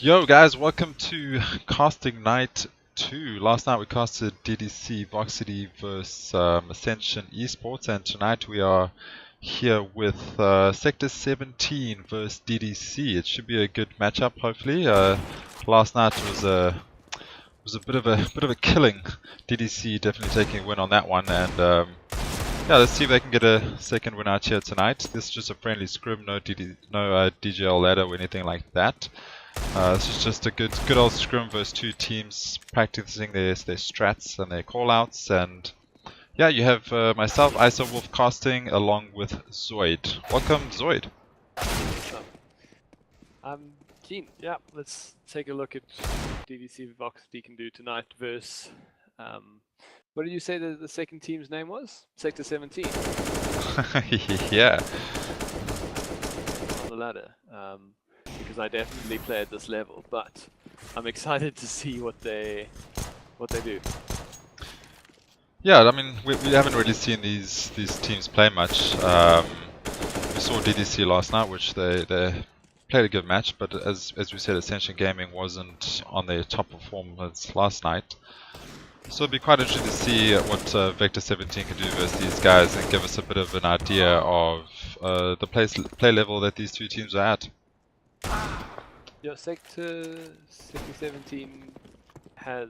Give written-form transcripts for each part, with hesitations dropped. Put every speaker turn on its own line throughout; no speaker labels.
Yo guys, welcome to casting night 2. Last night we casted DDC VOXITY vs Ascension Esports, and tonight we are here with Sector 17 vs DDC. It should be a good matchup, hopefully. Last night was a bit of a killing. DDC definitely taking a win on that one, and yeah, let's see if they can get a second win out here tonight. This is just a friendly scrim, no DGL ladder or anything like that. This is just a good old scrim versus two teams practicing their strats and their callouts. And yeah, you have myself, ISOWolf casting, along with Zoid. Welcome, Zoid.
I'm keen. Yeah, let's take a look at DDC VOXITY can do tonight versus. What did you say the second team's name was? Sector 17.
Yeah.
On the ladder. Because I definitely play at this level, but I'm excited to see what they do.
Yeah, I mean, we haven't really seen these teams play much. We saw DDC last night, which they played a good match, but as we said, Ascension Gaming wasn't on their top performance last night. So it'd be quite interesting to see what Vector 17 can do versus these guys and give us a bit of an idea of the play level that these two teams are at.
Yeah, Sector 17 has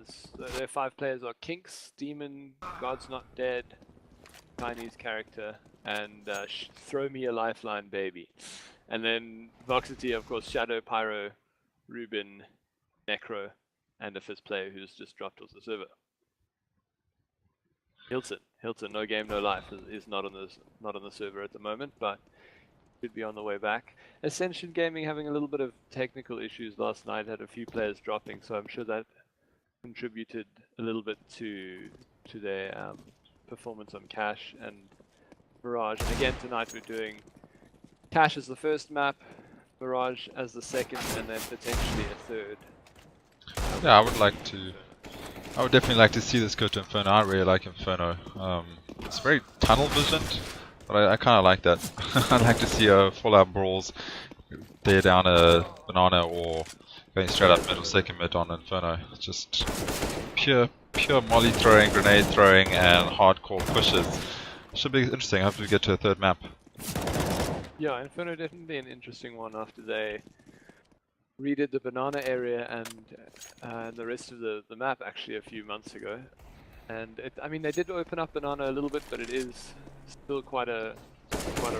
their 5 players are Kinks, Demon, God's Not Dead, Chinese character, and Throw Me a Lifeline Baby. And then VOXITY, of course, Shadow, Pyro, Ruben, Necro, and a 5th player who's just dropped off the server. Hilton, no game, no life, is not on the server at the moment, but should be on the way back. Ascension Gaming having a little bit of technical issues last night, had a few players dropping, so I'm sure that contributed a little bit to their performance on Cash and Mirage. And again tonight we're doing Cash as the first map, Mirage as the second, and then potentially a third.
Yeah, I would definitely like to see this go to Inferno. I really like Inferno. It's very tunnel visioned, but I kind of like that. I'd like to see full-out brawls there down a banana or going straight up mid or second mid on Inferno. It's just pure molly throwing, grenade throwing, and hardcore pushes. Should be interesting. Hopefully we get to a third map.
Yeah, Inferno definitely an interesting one after they redid the banana area and the rest of the map actually a few months ago. And I mean, they did open up banana a little bit, but it is still quite a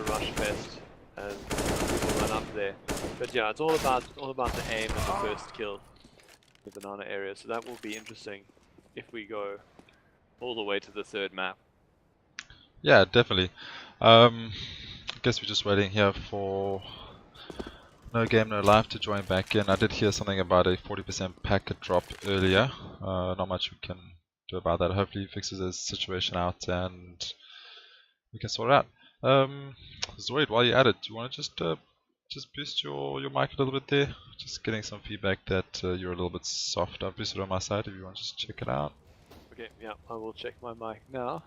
rush fest as people run up there. But yeah, it's all about the aim and the first kill in the banana area. So that will be interesting if we go all the way to the third map.
Yeah, definitely. I guess we're just waiting here for No Game No Life to join back in. I did hear something about a 40% packet drop earlier. Not much we can do about that. Hopefully he fixes his situation out and we can sort it out. Zoid, while you're at it, do you want to just boost your mic a little bit there? Just getting some feedback that you're a little bit soft. I've boosted on my side if you want to just check it out.
Okay, yeah, I will check my mic now.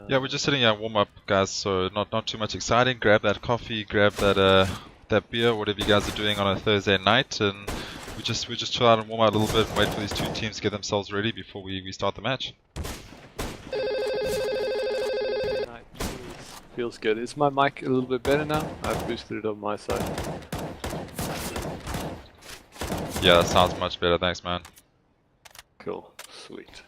Yeah, we're just sitting here warm up, guys. So not too much exciting. Grab that coffee, grab that beer, whatever you guys are doing on a Thursday night, and we just chill out and warm out a little bit and wait for these two teams to get themselves ready before we start the match.
Feels good. Is my mic a little bit better now? I've boosted it on my side.
Yeah, that sounds much better. Thanks, man.
Cool. Sweet.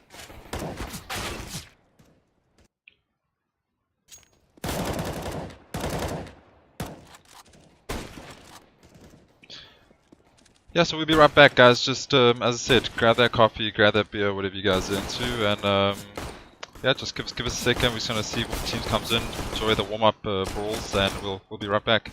Yeah, so we'll be right back, guys. Just as I said, grab that coffee, grab that beer, whatever you guys are into, and yeah, just give us a second. We're just gonna see what team comes in, enjoy the warm-up brawls, and we'll be right back.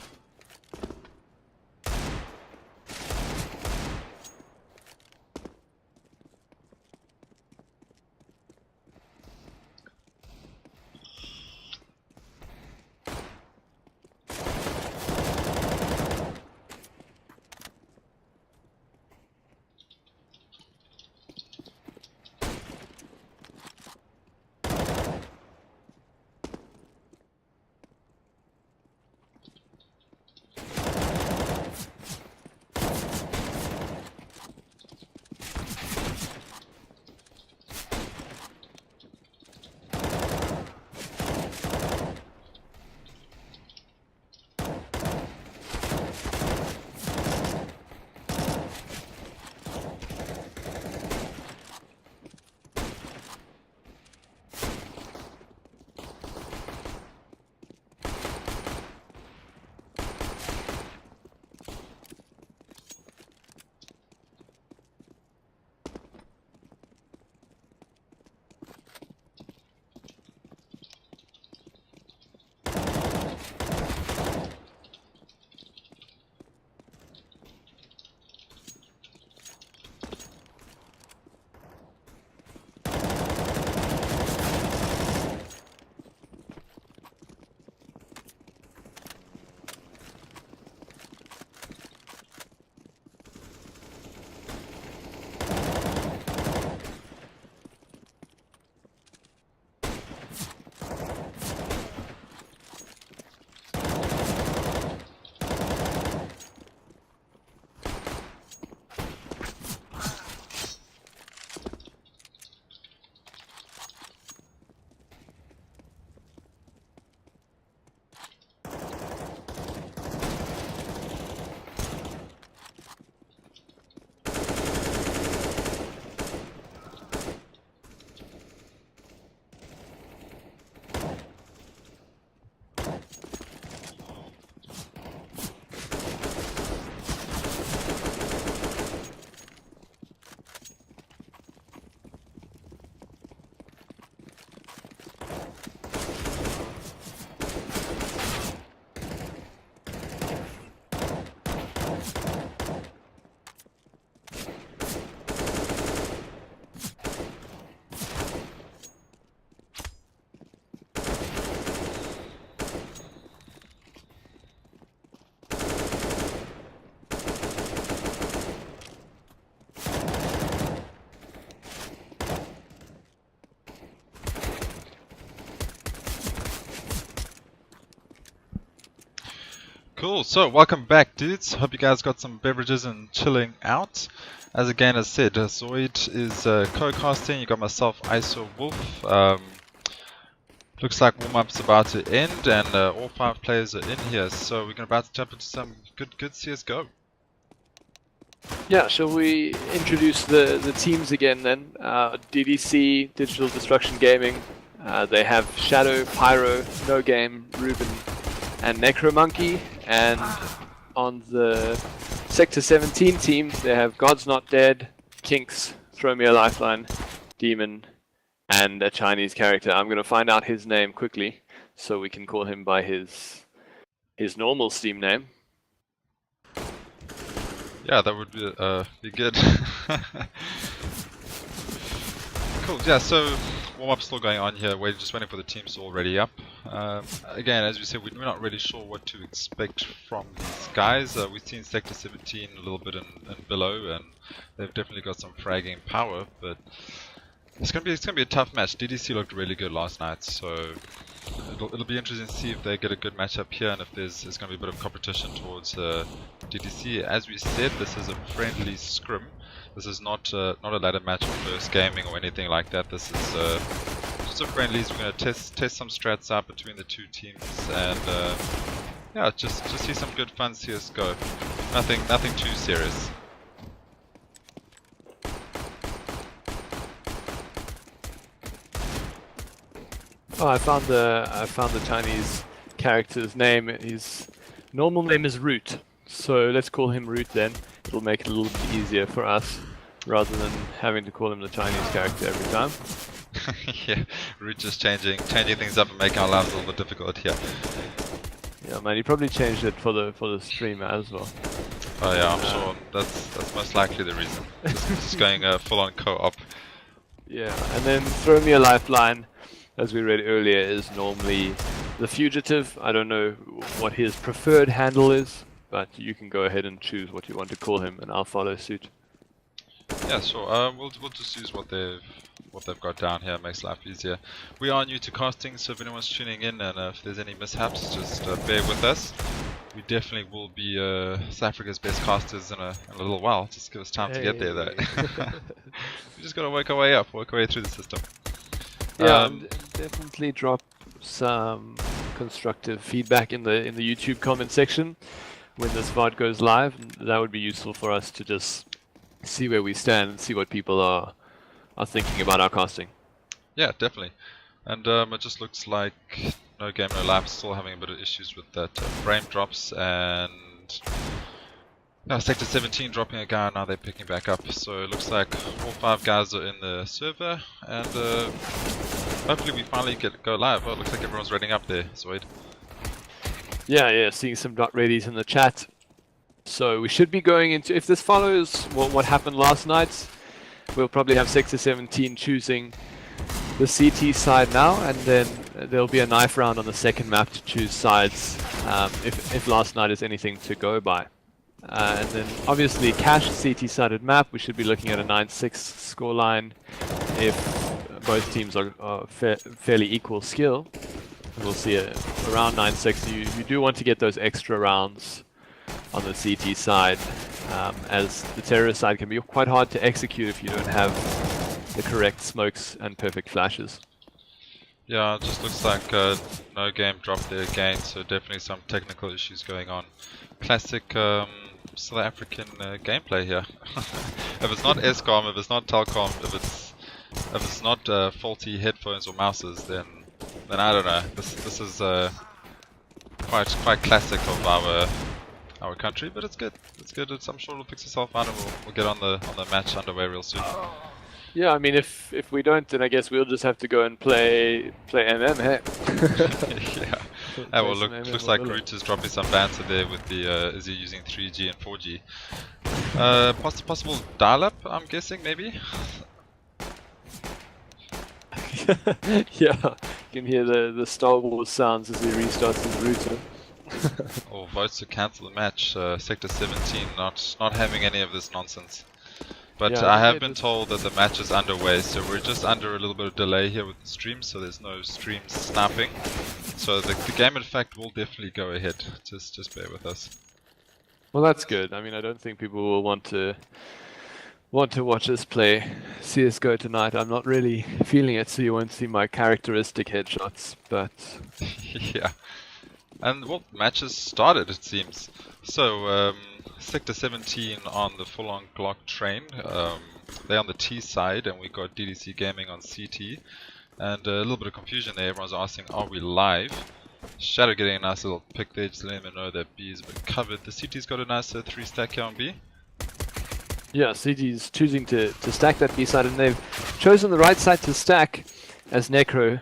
Cool. So welcome back, dudes. Hope you guys got some beverages and chilling out. As again as said, Zoid is co-casting. You got myself, ISO Wolf. Looks like warm-up's about to end, and all 5 players are in here. So we're about to jump into some good CS:GO.
Yeah, shall we introduce the teams again then? DDC, Digital Destruction Gaming. They have Shadow, Pyro, No Game, Ruben, and Necromonkey. And on the Sector 17 team, they have God's Not Dead, Kinks, Throw Me a Lifeline, Demon, and a Chinese character. I'm going to find out his name quickly, so we can call him by his normal Steam name.
Yeah, that would be good. Cool. Yeah. So warm-up's still going on here. We're just waiting for the teams to all ready up. Again, as we said, we're not really sure what to expect from these guys. We've seen Sector 17 a little bit and below, and they've definitely got some fragging power. But it's gonna be a tough match. DDC looked really good last night, so it'll be interesting to see if they get a good matchup here, and if there's going to be a bit of competition towards DDC. As we said, this is a friendly scrim. This is not a ladder match or first gaming or anything like that. This is just a friendlies. We're going to test some strats out between the two teams, and yeah, just see some good fun CS:GO. Nothing too serious.
Oh, I found the Chinese character's name. His normal name is Root, so let's call him Root then. It'll make it a little bit easier for us, rather than having to call him the Chinese character every time.
Yeah, Root just changing things up and making our lives a little bit difficult here.
Yeah, man, he probably changed it for the stream as well.
Oh yeah, I'm sure that's most likely the reason. Just going full-on co-op.
Yeah, and then Throw Me a Lifeline, as we read earlier, is normally the Fugitive. I don't know what his preferred handle is, but you can go ahead and choose what you want to call him, and I'll follow suit.
Yeah, sure. We'll just use what they've got down here. Makes life easier. We are new to casting, so if anyone's tuning in and if there's any mishaps, just bear with us. We definitely will be South Africa's best casters in a little while. Just give us time to get there, though. We just gotta work our way up, work our way through the system.
Yeah, and definitely drop some constructive feedback in the YouTube comment section when this VOD goes live. That would be useful for us to just see where we stand and see what people are thinking about our casting.
Yeah, definitely. And it just looks like No Game No Life still having a bit of issues with that frame drops, and no, Sector 17 dropping a guy, now they're picking back up. So it looks like all 5 guys are in the server, and hopefully we finally go live. Oh, it looks like everyone's reading up there, Zoid.
Yeah, seeing some .readies in the chat. So we should be going into, if this follows what happened last night, we'll probably have Sector 17 choosing the CT side now, and then there'll be a knife round on the second map to choose sides, if last night is anything to go by. And then obviously cash CT-sided map, we should be looking at a 9-6 scoreline if both teams are fairly equal skill. We'll see around 9-6. You do want to get those extra rounds on the CT side, as the terrorist side can be quite hard to execute if you don't have the correct smokes and perfect flashes.
Yeah, it just looks like No Game dropped there again, so definitely some technical issues going on. Classic South African gameplay here. If it's not ESCOM, if it's not Telkom, if it's not faulty headphones or mouses, then I don't know. This is quite classic of our country, but it's good. It's good. I'm sure it'll fix itself out, and we'll get on the match underway real soon.
Yeah, I mean, if we don't, then I guess we'll just have to go and play MM, hey?
Yeah. Well, looks like Root is dropping some banter there with the, is he using 3G and 4G? Possible dial-up, I'm guessing, maybe?
Yeah, you can hear the Star Wars sounds as he restarts his router.
Or votes to cancel the match. Sector 17 not having any of this nonsense. But
Yeah,
I
think
have
they
been
just-
told that the match is underway, so we're just under a little bit of delay here with the stream, so there's no stream snapping. So the game in fact will definitely go ahead. Just bear with us.
Well, that's good. I mean, I don't think people will want to watch us play CS:GO tonight. I'm not really feeling it, so you won't see my characteristic headshots. But
Yeah. And well, matches started it seems. So Sector 17 on the full-on Glock train. They're on the T side, and we got DDC Gaming on CT. And a little bit of confusion there. Everyone's asking, are we live? Shadow getting a nice little pick there, just letting them know that B is a bit covered. The CT's got a nice 3-stack here on B.
yeah, CG's choosing to stack that B side, and they've chosen the right side to stack as Necro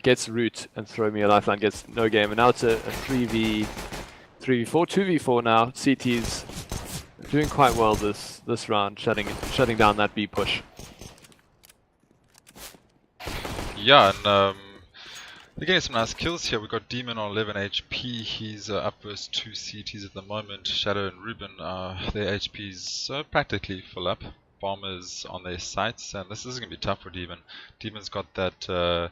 gets root and Throw Me a Lifeline gets no game. And now it's a 3v4, 2v4 now. CT's doing quite well this round, shutting down that B push.
Yeah, and they're getting some nice kills here. We've got Demon on 11 HP. He's up versus 2 CTs at the moment. Shadow and Ruben, their HP's practically full up. Bombers on their sights, and this is going to be tough for Demon. Demon's got that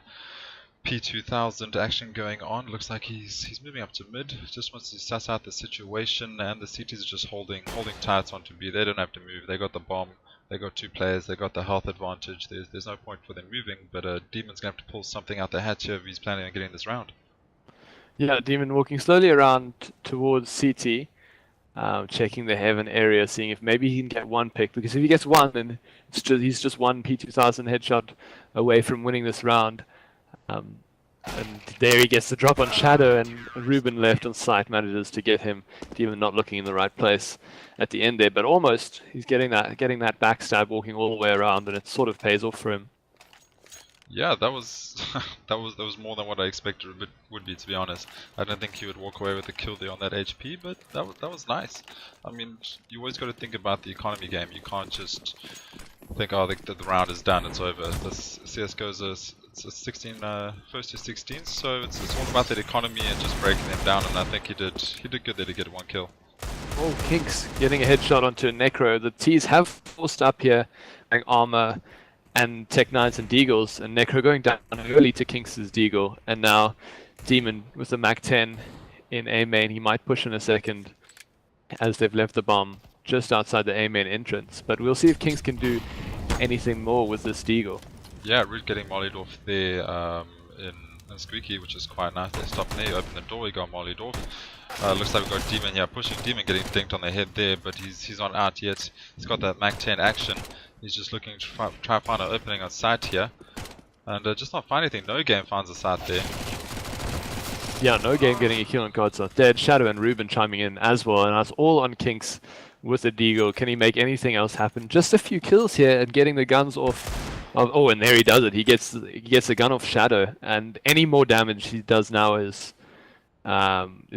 P2000 action going on. Looks like he's moving up to mid. Just wants to suss out the situation, and the CTs are just holding tight onto B. They don't have to move. They got the bomb. They got 2 players. They got the health advantage. There's no point for them moving. But Demon's gonna have to pull something out the hat here if he's planning on getting this round.
Yeah, Demon walking slowly around towards CT, checking the heaven area, seeing if maybe he can get one pick. Because if he gets one, then he's just one P2000 headshot away from winning this round. And there he gets the drop on Shadow, and Ruben left on sight manages to get him. Demon not looking in the right place at the end there, but almost he's getting that backstab, walking all the way around, and it sort of pays off for him.
Yeah, that was that was more than what I expected it would be, to be honest. I don't think he would walk away with a kill there on that HP, but that was nice. I mean, you always got to think about the economy game. You can't just think, oh, the round is done, it's over. This CS:GO's it's a 16 first to 16, so it's all about that economy and just breaking them down. And I think he did good there to get 1 kill.
Oh, Kinks getting a headshot onto Necro. The T's have forced up here, like Armor and Tech 9s and Deagles, and Necro going down early to Kinks' Deagle, and now Demon with the Mac 10 in A main. He might push in a second as they've left the bomb just outside the A main entrance, but we'll see if Kinks can do anything more with this Deagle.
Yeah, Root getting mollied off there in Squeaky, which is quite nice. They stopped there, opened the door, he got mollied off. Looks like we've got Demon here pushing. Demon getting dinked on the head there, but he's not out yet. He's got that Mac 10 action. He's just looking to try to find an opening on site here. And just not find anything. No Game finds a site there.
Yeah, no game getting a kill on God's Not Dead. Shadow and Ruben chiming in as well, and that's all on Kinks with the Deagle. Can he make anything else happen? Just a few kills here and getting the guns off. Oh, and there he does it. He gets the gun off Shadow, and any more damage he does now is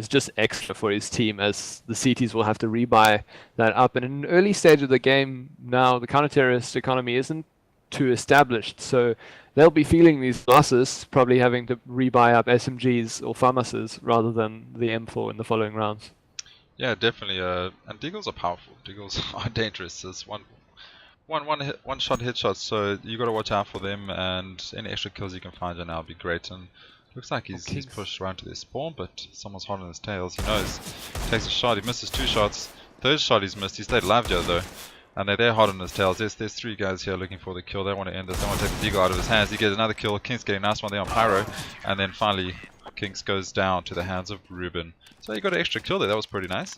just extra for his team, as the CTs will have to rebuy that up. And in an early stage of the game now, the counter-terrorist economy isn't too established, so they'll be feeling these losses, probably having to rebuy up SMGs or FAMASs rather than the M4 in the following rounds.
Yeah, definitely. And Deagles are powerful. Deagles are dangerous. It's one shot headshots, so you got to watch out for them, and any extra kills you can find now would be great. And looks like he's pushed around to their spawn, but someone's hot on his tails. He knows. Takes a shot. He misses 2 shots. Third shot he's missed. He stayed alive here though. And they're hot on his tails. There's 3 guys here looking for the kill. They want to end this. They want to take the Deagle out of his hands. He gets another kill. King's getting a nice one there on Pyro. And then finally, Kings goes down to the hands of Ruben. So he got an extra kill there. That was pretty nice.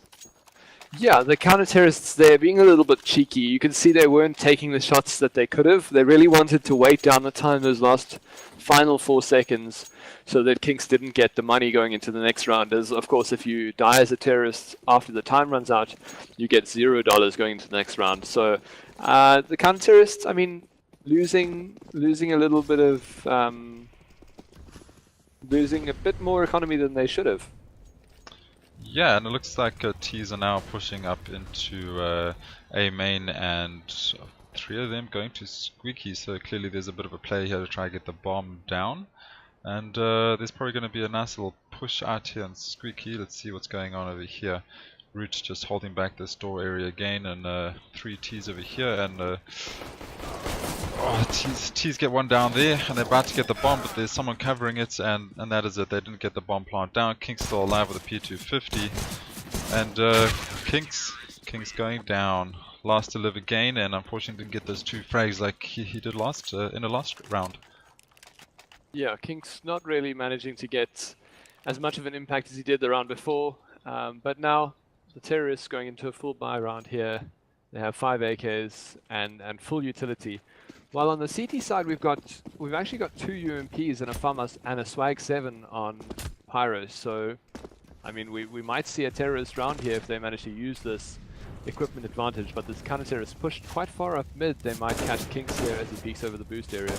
Yeah, the counter-terrorists there being a little bit cheeky. You can see they weren't taking the shots that they could have. They really wanted to wait down the time, those last final 4 seconds, so that Kinks didn't get the money going into the next round. As of course, if you die as a terrorist after the time runs out, you get $0 going into the next round. So the counter-terrorists, I mean, losing a little bit of losing a bit more economy than they should have.
Yeah, and it looks like T's are now pushing up into A main, and 3 of them going to Squeaky, so clearly there's a bit of a play here to try and get the bomb down. And there's probably going to be a nice little push out here on Squeaky. Let's see what's going on over here. Root just holding back this door area again, and 3 Ts over here, and T's get one down there, and they're about to get the bomb, but there's someone covering it, and that is it. They didn't get the bomb plant down. King's still alive with a P250, and King's going down. Last to live again, and unfortunately didn't get those 2 frags like he did last in the last round.
Yeah, King's not really managing to get as much of an impact as he did the round before, but now the terrorists going into a full buy round here. They have 5 AKs and full utility. While on the CT side we've actually got 2 UMPs and a FAMAS and a Swag 7 on Pyro. So I mean we might see a terrorist round here if they manage to use this equipment advantage, but this counter terrorist pushed quite far up mid. They might catch Kinks here as he peeks over the boost area.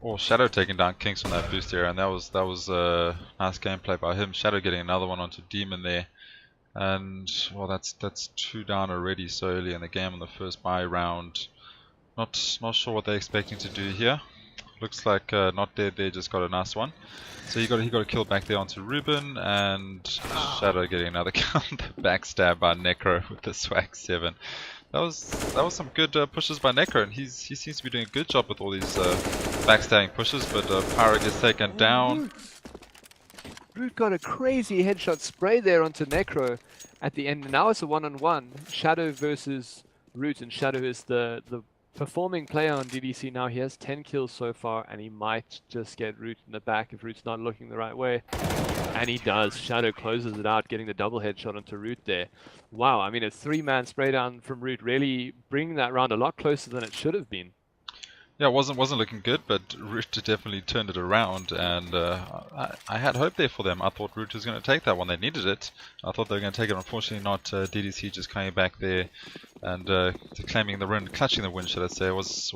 Oh, Shadow taking down Kinks on that boost area, and that was nice gameplay by him. Shadow getting another one onto Demon there, and well, that's 2 down already so early in the game on the first buy round. Not sure what they're expecting to do here. Looks like not dead there, just got a nice one. So he got a kill back there onto Ruben, and Shadow getting another kill. Backstab by Necro with the Swag 7. That was some good pushes by Necro, and he seems to be doing a good job with all these backstabbing pushes. But Pyro gets taken down.
Root got a crazy headshot spray there onto Necro at the end. Now it's a 1-on-1. Shadow versus Root, and Shadow is the performing player on DDC now. He has 10 kills so far, and he might just get Root in the back if Root's not looking the right way. And he does. Shadow closes it out, getting the double headshot onto Root there. Wow, I mean a 3-man spray down from Root, really bringing that round a lot closer than it should have been.
Yeah, it wasn't looking good, but Root definitely turned it around, and I had hope there for them. I thought Root was going to take that one. They needed it. I thought they were going to take it. Unfortunately, not DDC just coming back there and claiming the win, clutching the win, should I say. Was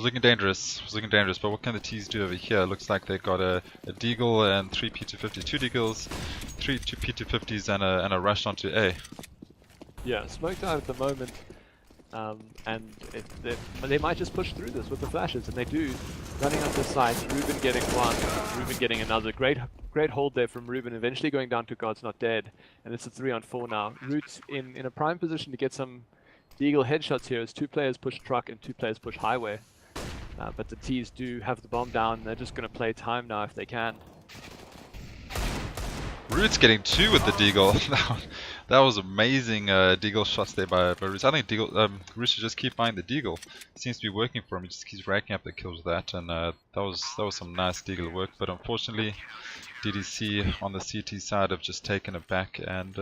looking dangerous. Was looking dangerous. But what can the T's do over here? Looks like they got a Deagle and 3 P250s, 2 Deagles, 3 P250s, and a rush onto A.
Yeah, smoked out at the moment. And they might just push through this with the flashes, and they do. Running up the site, Ruben getting one, Ruben getting another. Great hold there from Ruben, eventually going down to God's Not Dead, and it's a 3-on-4 now. Root's in a prime position to get some Deagle headshots here as 2 players push truck and 2 players push highway. But the T's do have the bomb down, and they're just going to play time now if they can.
Root's getting 2 with the Deagle. That was amazing Deagle shots there by Root. I think Root should just keep buying the Deagle. It seems to be working for him. He just keeps racking up the kills with that, and that was some nice Deagle work. But unfortunately, DDC on the CT side have just taken it back, and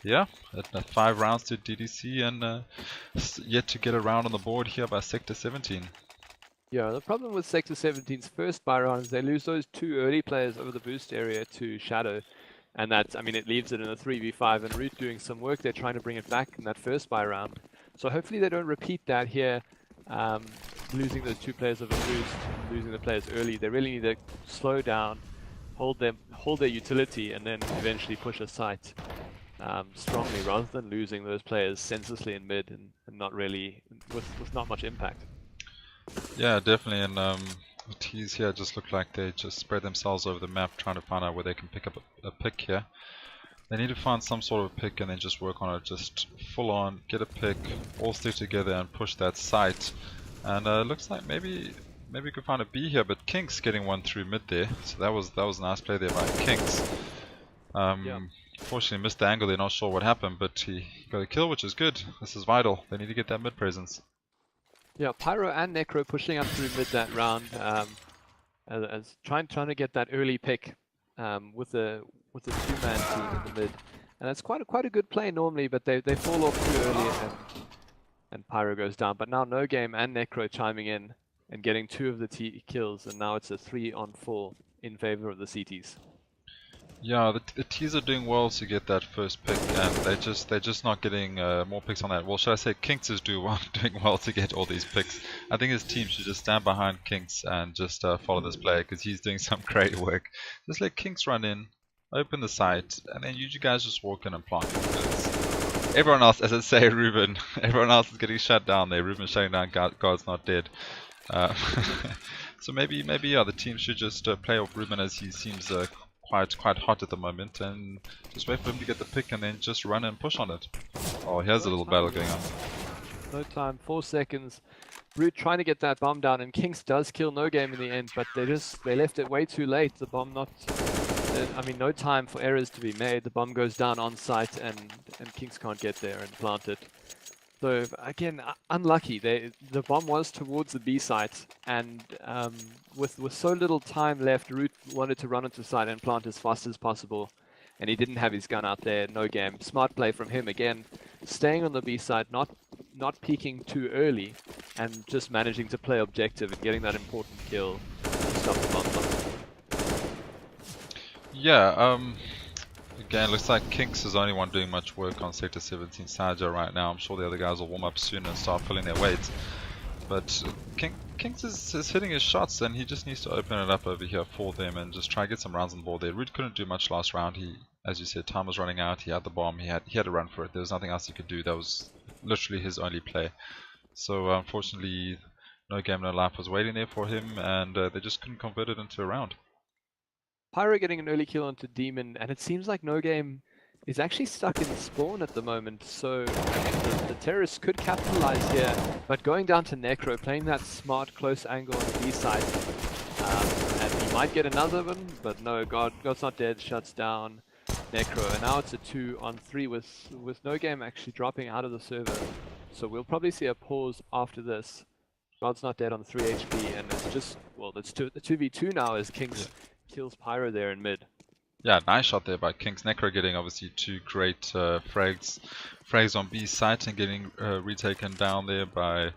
yeah, 5 rounds to DDC, and yet to get a round on the board here by Sector 17.
Yeah, the problem with Sector 17's first buy round is they lose those 2 early players over the boost area to Shadow. And that, I mean, it leaves it in a 3v5, and Root doing some work. They're trying to bring it back in that first buy round. So hopefully they don't repeat that here, losing those 2 players over boost, losing the players early. They really need to slow down, hold their utility, and then eventually push a site strongly, rather than losing those players senselessly in mid and not really with not much impact.
Yeah, definitely, and the T's here just look like they just spread themselves over the map trying to find out where they can pick up a pick here. They need to find some sort of pick and then just work on it, just full on, get a pick, all stick together and push that site. And looks like maybe we could find a B here, but Kinks getting one through mid there, so that was a nice play there by Kinks.
Yeah.
Fortunately missed the angle there, not sure what happened, but he got a kill, which is good. This is vital. They need to get that mid presence.
Yeah, Pyro and Necro pushing up through mid that round, as trying to get that early pick with the 2-man team in the mid, and that's quite a good play normally, but they fall off too early, and Pyro goes down. But now No Game and Necro chiming in and getting 2 of the kills, and now it's a 3-on-4 in favor of the CTs.
Yeah, the T's are doing well to get that first pick, and they're just not getting more picks on that. Well, should I say Kinks is doing well to get all these picks. I think his team should just stand behind Kinks and just follow this player, because he's doing some great work. Just let Kinks run in, open the site, and then you guys just walk in and plant it. Everyone else, as I say, Ruben, everyone else is getting shut down there. Ruben's shutting down, God's Not Dead. So maybe yeah, the team should just play off Ruben, as he seems quite hot at the moment, and just wait for him to get the pick and then just run and push on it. Oh, here's a little battle going on.
No time, 4 seconds. Root trying to get that bomb down, and Kinks does kill No Game in the end, but they left it way too late. The bomb I mean, no time for errors to be made. The bomb goes down on site, and Kinks can't get there and plant it. So again, unlucky. The bomb was towards the B site, and with so little time left, Root wanted to run into site and plant as fast as possible, and he didn't have his gun out there. No Game. Smart play from him again, staying on the B site, not peeking too early, and just managing to play objective and getting that important kill to stop the bomb.
Yeah, again, looks like Kinks is the only one doing much work on Sector 17 Saja right now. I'm sure the other guys will warm up soon and start pulling their weight. But Kinks is hitting his shots, and he just needs to open it up over here for them and just try and get some rounds on the board there. Root couldn't do much last round. He, as you said, time was running out. He had the bomb. He had to run for it. There was nothing else he could do. That was literally his only play. So unfortunately, No Game No Life was waiting there for him, and they just couldn't convert it into a round.
Pyro getting an early kill onto Demon, and it seems like No Game is actually stuck in spawn at the moment, so the terrorists could capitalize here, but going down to Necro, playing that smart close angle on the B side, and he might get another one, but no, God's Not Dead shuts down Necro, and now it's a 2-on-3 with No Game actually dropping out of the server, so we'll probably see a pause after this. God's Not Dead on 3 HP, and it's just, well, it's the 2v2 now as Kings kills Pyro there in mid.
Yeah, nice shot there by Kinks. Necro getting obviously 2 great frags on B site and getting retaken down there by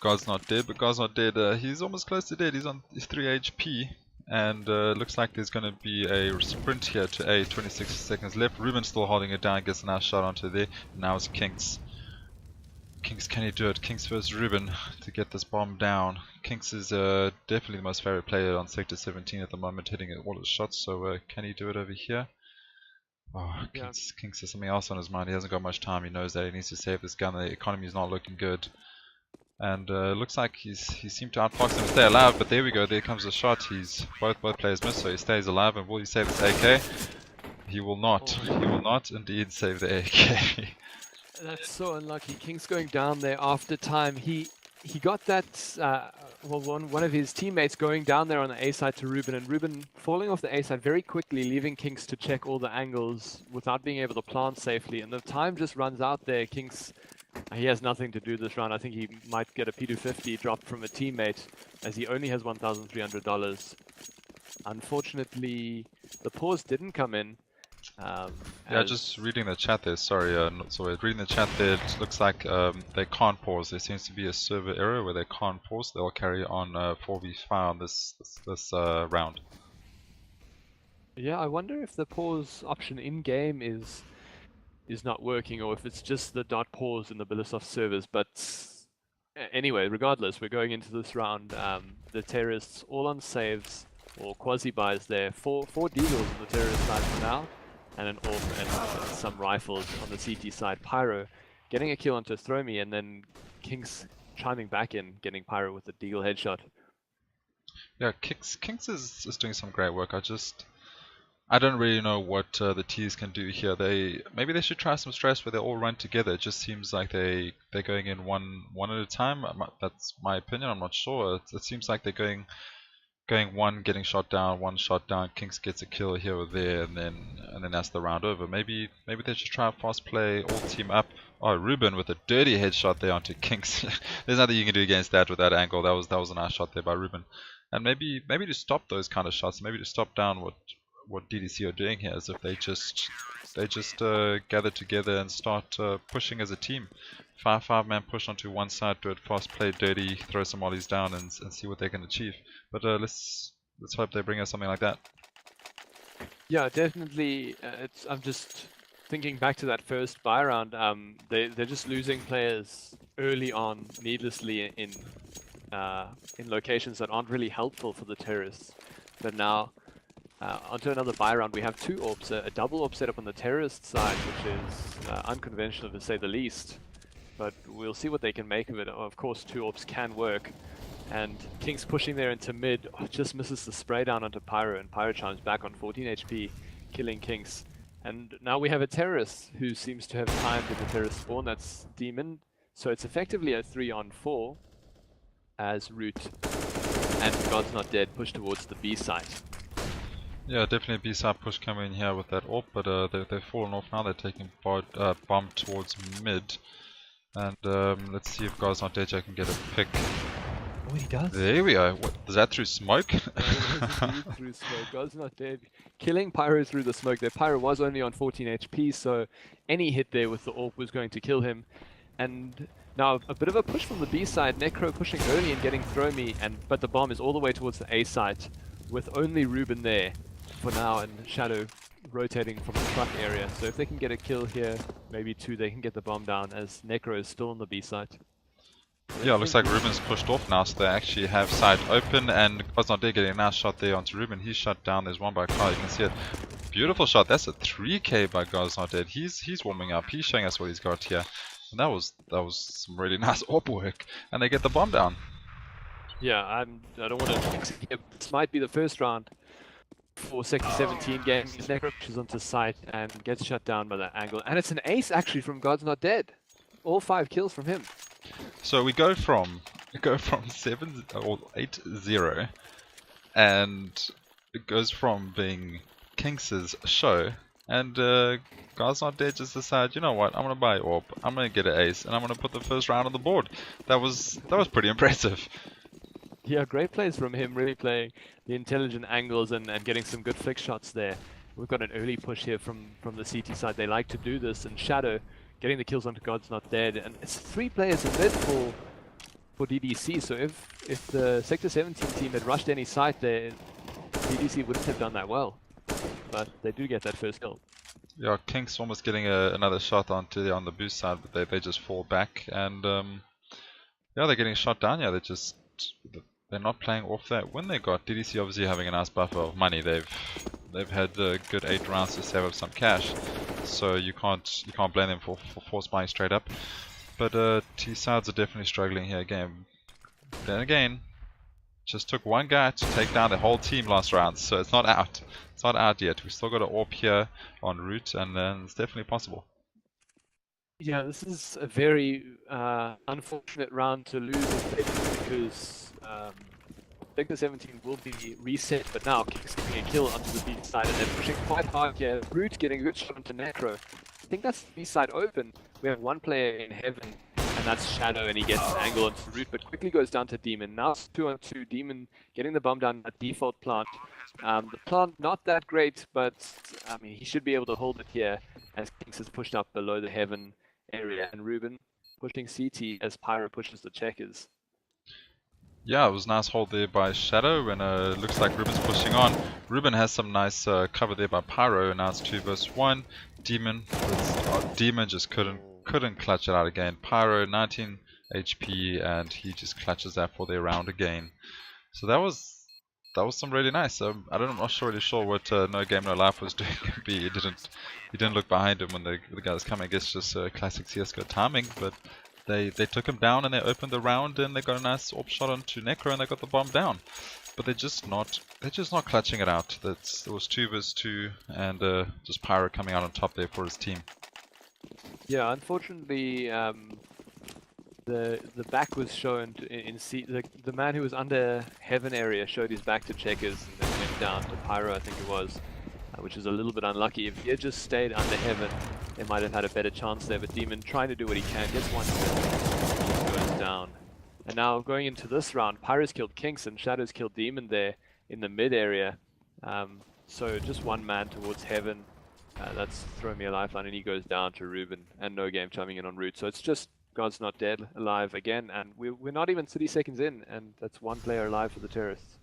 God's Not Dead. But God's Not Dead, he's almost close to dead. He's on 3 HP, and looks like there's going to be a sprint here to A. 26 seconds left. Ruben still holding it down, gets a nice shot onto there. Now it's Kinks. Kinks, can he do it? Kinks versus Ruben to get this bomb down. Kinks is definitely the most favorite player on Sector 17 at the moment, hitting all his shots, so can he do it over here? Oh, Kinks has something else on his mind. He hasn't got much time. He knows that he needs to save this gun. The economy is not looking good. And looks like he seemed to outfox him and stay alive, but there we go. There comes the shot. Both players miss, so he stays alive. And will he save this AK? He will not. He will not indeed save the AK.
That's so unlucky. King's going down there after time. He got that, well, one of his teammates going down there on the A side to Ruben, and Ruben falling off the A side very quickly, leaving Kings to check all the angles without being able to plant safely. And the time just runs out there. Kings, he has nothing to do this round. I think he might get a P250 dropped from a teammate, as he only has $1,300. Unfortunately, the pause didn't come in.
Yeah, just reading the chat there, sorry, reading the chat there, it looks like they can't pause. There seems to be a server error where they can't pause. They'll carry on 4v5 on this round.
Yeah, I wonder if the pause option in-game is not working, or if it's just the .pause in the Bilisoft servers, but anyway, regardless, we're going into this round. The terrorists all on saves, or quasi-buys there. Four deagles on the terrorist side for now, and an AWP and some rifles on the CT side. Pyro getting a kill onto Thromi, and then Kinks chiming back in, getting Pyro with the deagle headshot.
Yeah, Kinks is doing some great work. I don't really know what the T's can do here. Maybe they should try some stress where they all run together. It just seems like they're going in one at a time. That's my opinion. I'm not sure. It seems like they're going one, getting shot down, one shot down. Kinks gets a kill here or there, and then that's the round over. Maybe they should try a fast play, all team up. Oh, Ruben with a dirty headshot there onto Kinks. There's nothing you can do against that with that angle. That was a nice shot there by Ruben. And maybe to stop those kind of shots, maybe to stop down what DDC are doing here, is if they just gather together and start pushing as a team. 5-man push onto one side, do it fast, play dirty, throw some ollies down, and see what they can achieve. But let's hope they bring us something like that.
Yeah, definitely. I'm just thinking back to that first buy round. They're just losing players early on, needlessly in locations that aren't really helpful for the terrorists. But now, onto another buy round, we have 2 AWPs, a double AWP setup on the terrorist side, which is unconventional to say the least. But we'll see what they can make of it. Of course, 2 AWPs can work. And King's pushing there into mid, just misses the spray down onto Pyro, and Pyro chimes back on 14 HP, killing Kinks. And now we have a terrorist who seems to have timed in the terrorist spawn, that's Demon. So it's effectively a 3-on-4 as Root and God's Not Dead push towards the B site.
Yeah, definitely a B-side push coming in here with that AWP, but they've fallen off now. They're taking bomb towards mid. And let's see if God's Not Dead can get a pick.
Oh, he does?
There we go. What, is that through smoke?
Through smoke. God's Not Dead. Killing Pyro through the smoke there. Pyro was only on 14 HP, so any hit there with the AWP was going to kill him. And now a bit of a push from the B side. Necro pushing early and getting throw me, but the bomb is all the way towards the A site with only Ruben there for now, and Shadow rotating from the truck area. So if they can get a kill here, maybe 2, they can get the bomb down as Necro is still on the B site.
Yeah, it looks like Ruben's pushed off now, so they actually have side open, and God's Not Dead getting a nice shot there onto Ruben. He's shut down. There's one by Carl. You can see it. Beautiful shot. That's a 3k by God's Not Dead. He's warming up. He's showing us what he's got here. And that was some really nice AWP work, and they get the bomb down.
Yeah, I don't want to. This might be the first round for Sector 17 game. Necro pushes onto site and gets shut down by that angle, and it's an ace actually from God's Not Dead. All 5 kills from him.
So we go from 7 or 8-0, and it goes from being Kinks' show, and God's Not Dead just decided, you know what, I'm gonna buy AWP, I'm gonna get an ace, and I'm gonna put the first round on the board. That was pretty impressive.
Yeah, great plays from him, really playing the intelligent angles and getting some good flick shots there. We've got an early push here from the CT side. They like to do this, and Shadow getting the kills onto God's Not Dead. And it's 3 players in mid for DDC, so if the Sector 17 team had rushed any site there, DDC wouldn't have done that well. But they do get that first kill.
Yeah, Kinks almost getting another shot on the boost side, but they just fall back, and yeah, they're getting shot down. Yeah, they're not playing off that win they got. DDC obviously having a nice buffer of money. They've had a good 8 rounds to save up some cash, so you can't blame them for force buying straight up. But T sides are definitely struggling here again. Then again, just took one guy to take down the whole team last round, so it's not out. It's not out yet. We've still got an AWP here en route, and then it's definitely possible.
Yeah, this is a very unfortunate round to lose because Sector 17 will be reset, but now King's getting a kill onto the B side and they're pushing quite hard here. Root getting a good shot onto Necro. I think that's the B side open. We have one player in heaven, and that's Shadow, and he gets an angle onto Root, but quickly goes down to Demon. Now it's 2-on-2, Demon getting the bomb down at default plant. The plant not that great, but I mean he should be able to hold it here as Kings is pushed up below the heaven area, and Ruben pushing CT as Pyro pushes the checkers.
Yeah, it was a nice hold there by Shadow, and looks like Ruben's pushing on. Ruben has some nice cover there by Pyro, and now it's 2 versus 1. Demon just couldn't clutch it out again. Pyro 19 HP, and he just clutches that for their round again. So that was some really nice. I'm not really sure what No Game No Life was doing. He didn't look behind him when the guy was coming. I guess just classic CS:GO timing, but they took him down and they opened the round and they got a nice AWP shot onto Necro and they got the bomb down. But they're just not clutching it out. It was 2 versus 2, and just Pyro coming out on top there for his team. Yeah,
unfortunately, the back was shown the man who was under heaven area showed his back to checkers and then went down to Pyro, I think it was, which is a little bit unlucky. If he had just stayed under heaven, they might have had a better chance there. But Demon trying to do what he can, gets one kill, goes down. And now going into this round, Pyro's killed Kinks and Shadow's killed Demon there in the mid area. So just one man towards heaven. That's Throw Me a Lifeline, and he goes down to Ruben, and No Game chiming in on Root. So it's just God's Not Dead alive again, and we're not even 30 seconds in, and that's one player alive for the terrorists.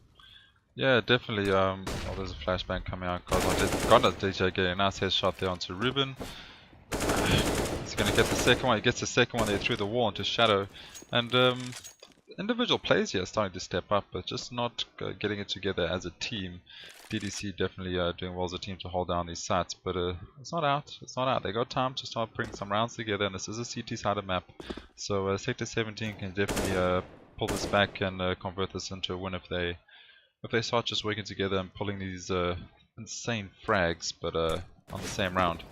Yeah, definitely. Oh, there's a flashbang coming out. God Not Dead getting a nice headshot there onto Ruben. He's going to get the second one. He gets the second one there through the wall onto Shadow. And individual players here are starting to step up, but just not getting it together as a team. DDC definitely doing well as a team to hold down these sites, but it's not out. It's not out. They got time to start putting some rounds together, and this is a CT sided map, so Sector 17 can definitely pull this back and convert this into a win if they start just working together and pulling these insane frags, but on the same round.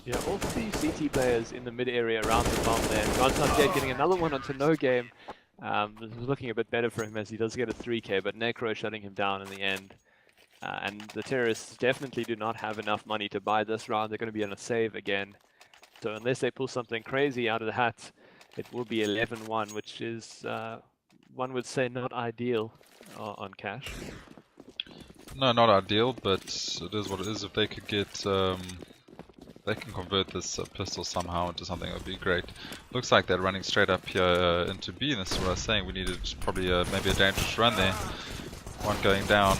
Yeah, all three CT players in the mid area around the bomb there. God's Not Dead getting another one onto No Game. This is looking a bit better for him as he does get a 3k, but Necro shutting him down in the end. And the terrorists definitely do not have enough money to buy this round. They're going to be on a save again. So unless they pull something crazy out of the hat, it will be 11-1, which is, one would say, not ideal on cash.
No, not ideal, but it is what it is. If they could get, they can convert this pistol somehow into something, that would be great. Looks like they're running straight up here into B, and this is what I was saying. We needed probably maybe a dangerous run there. One going down.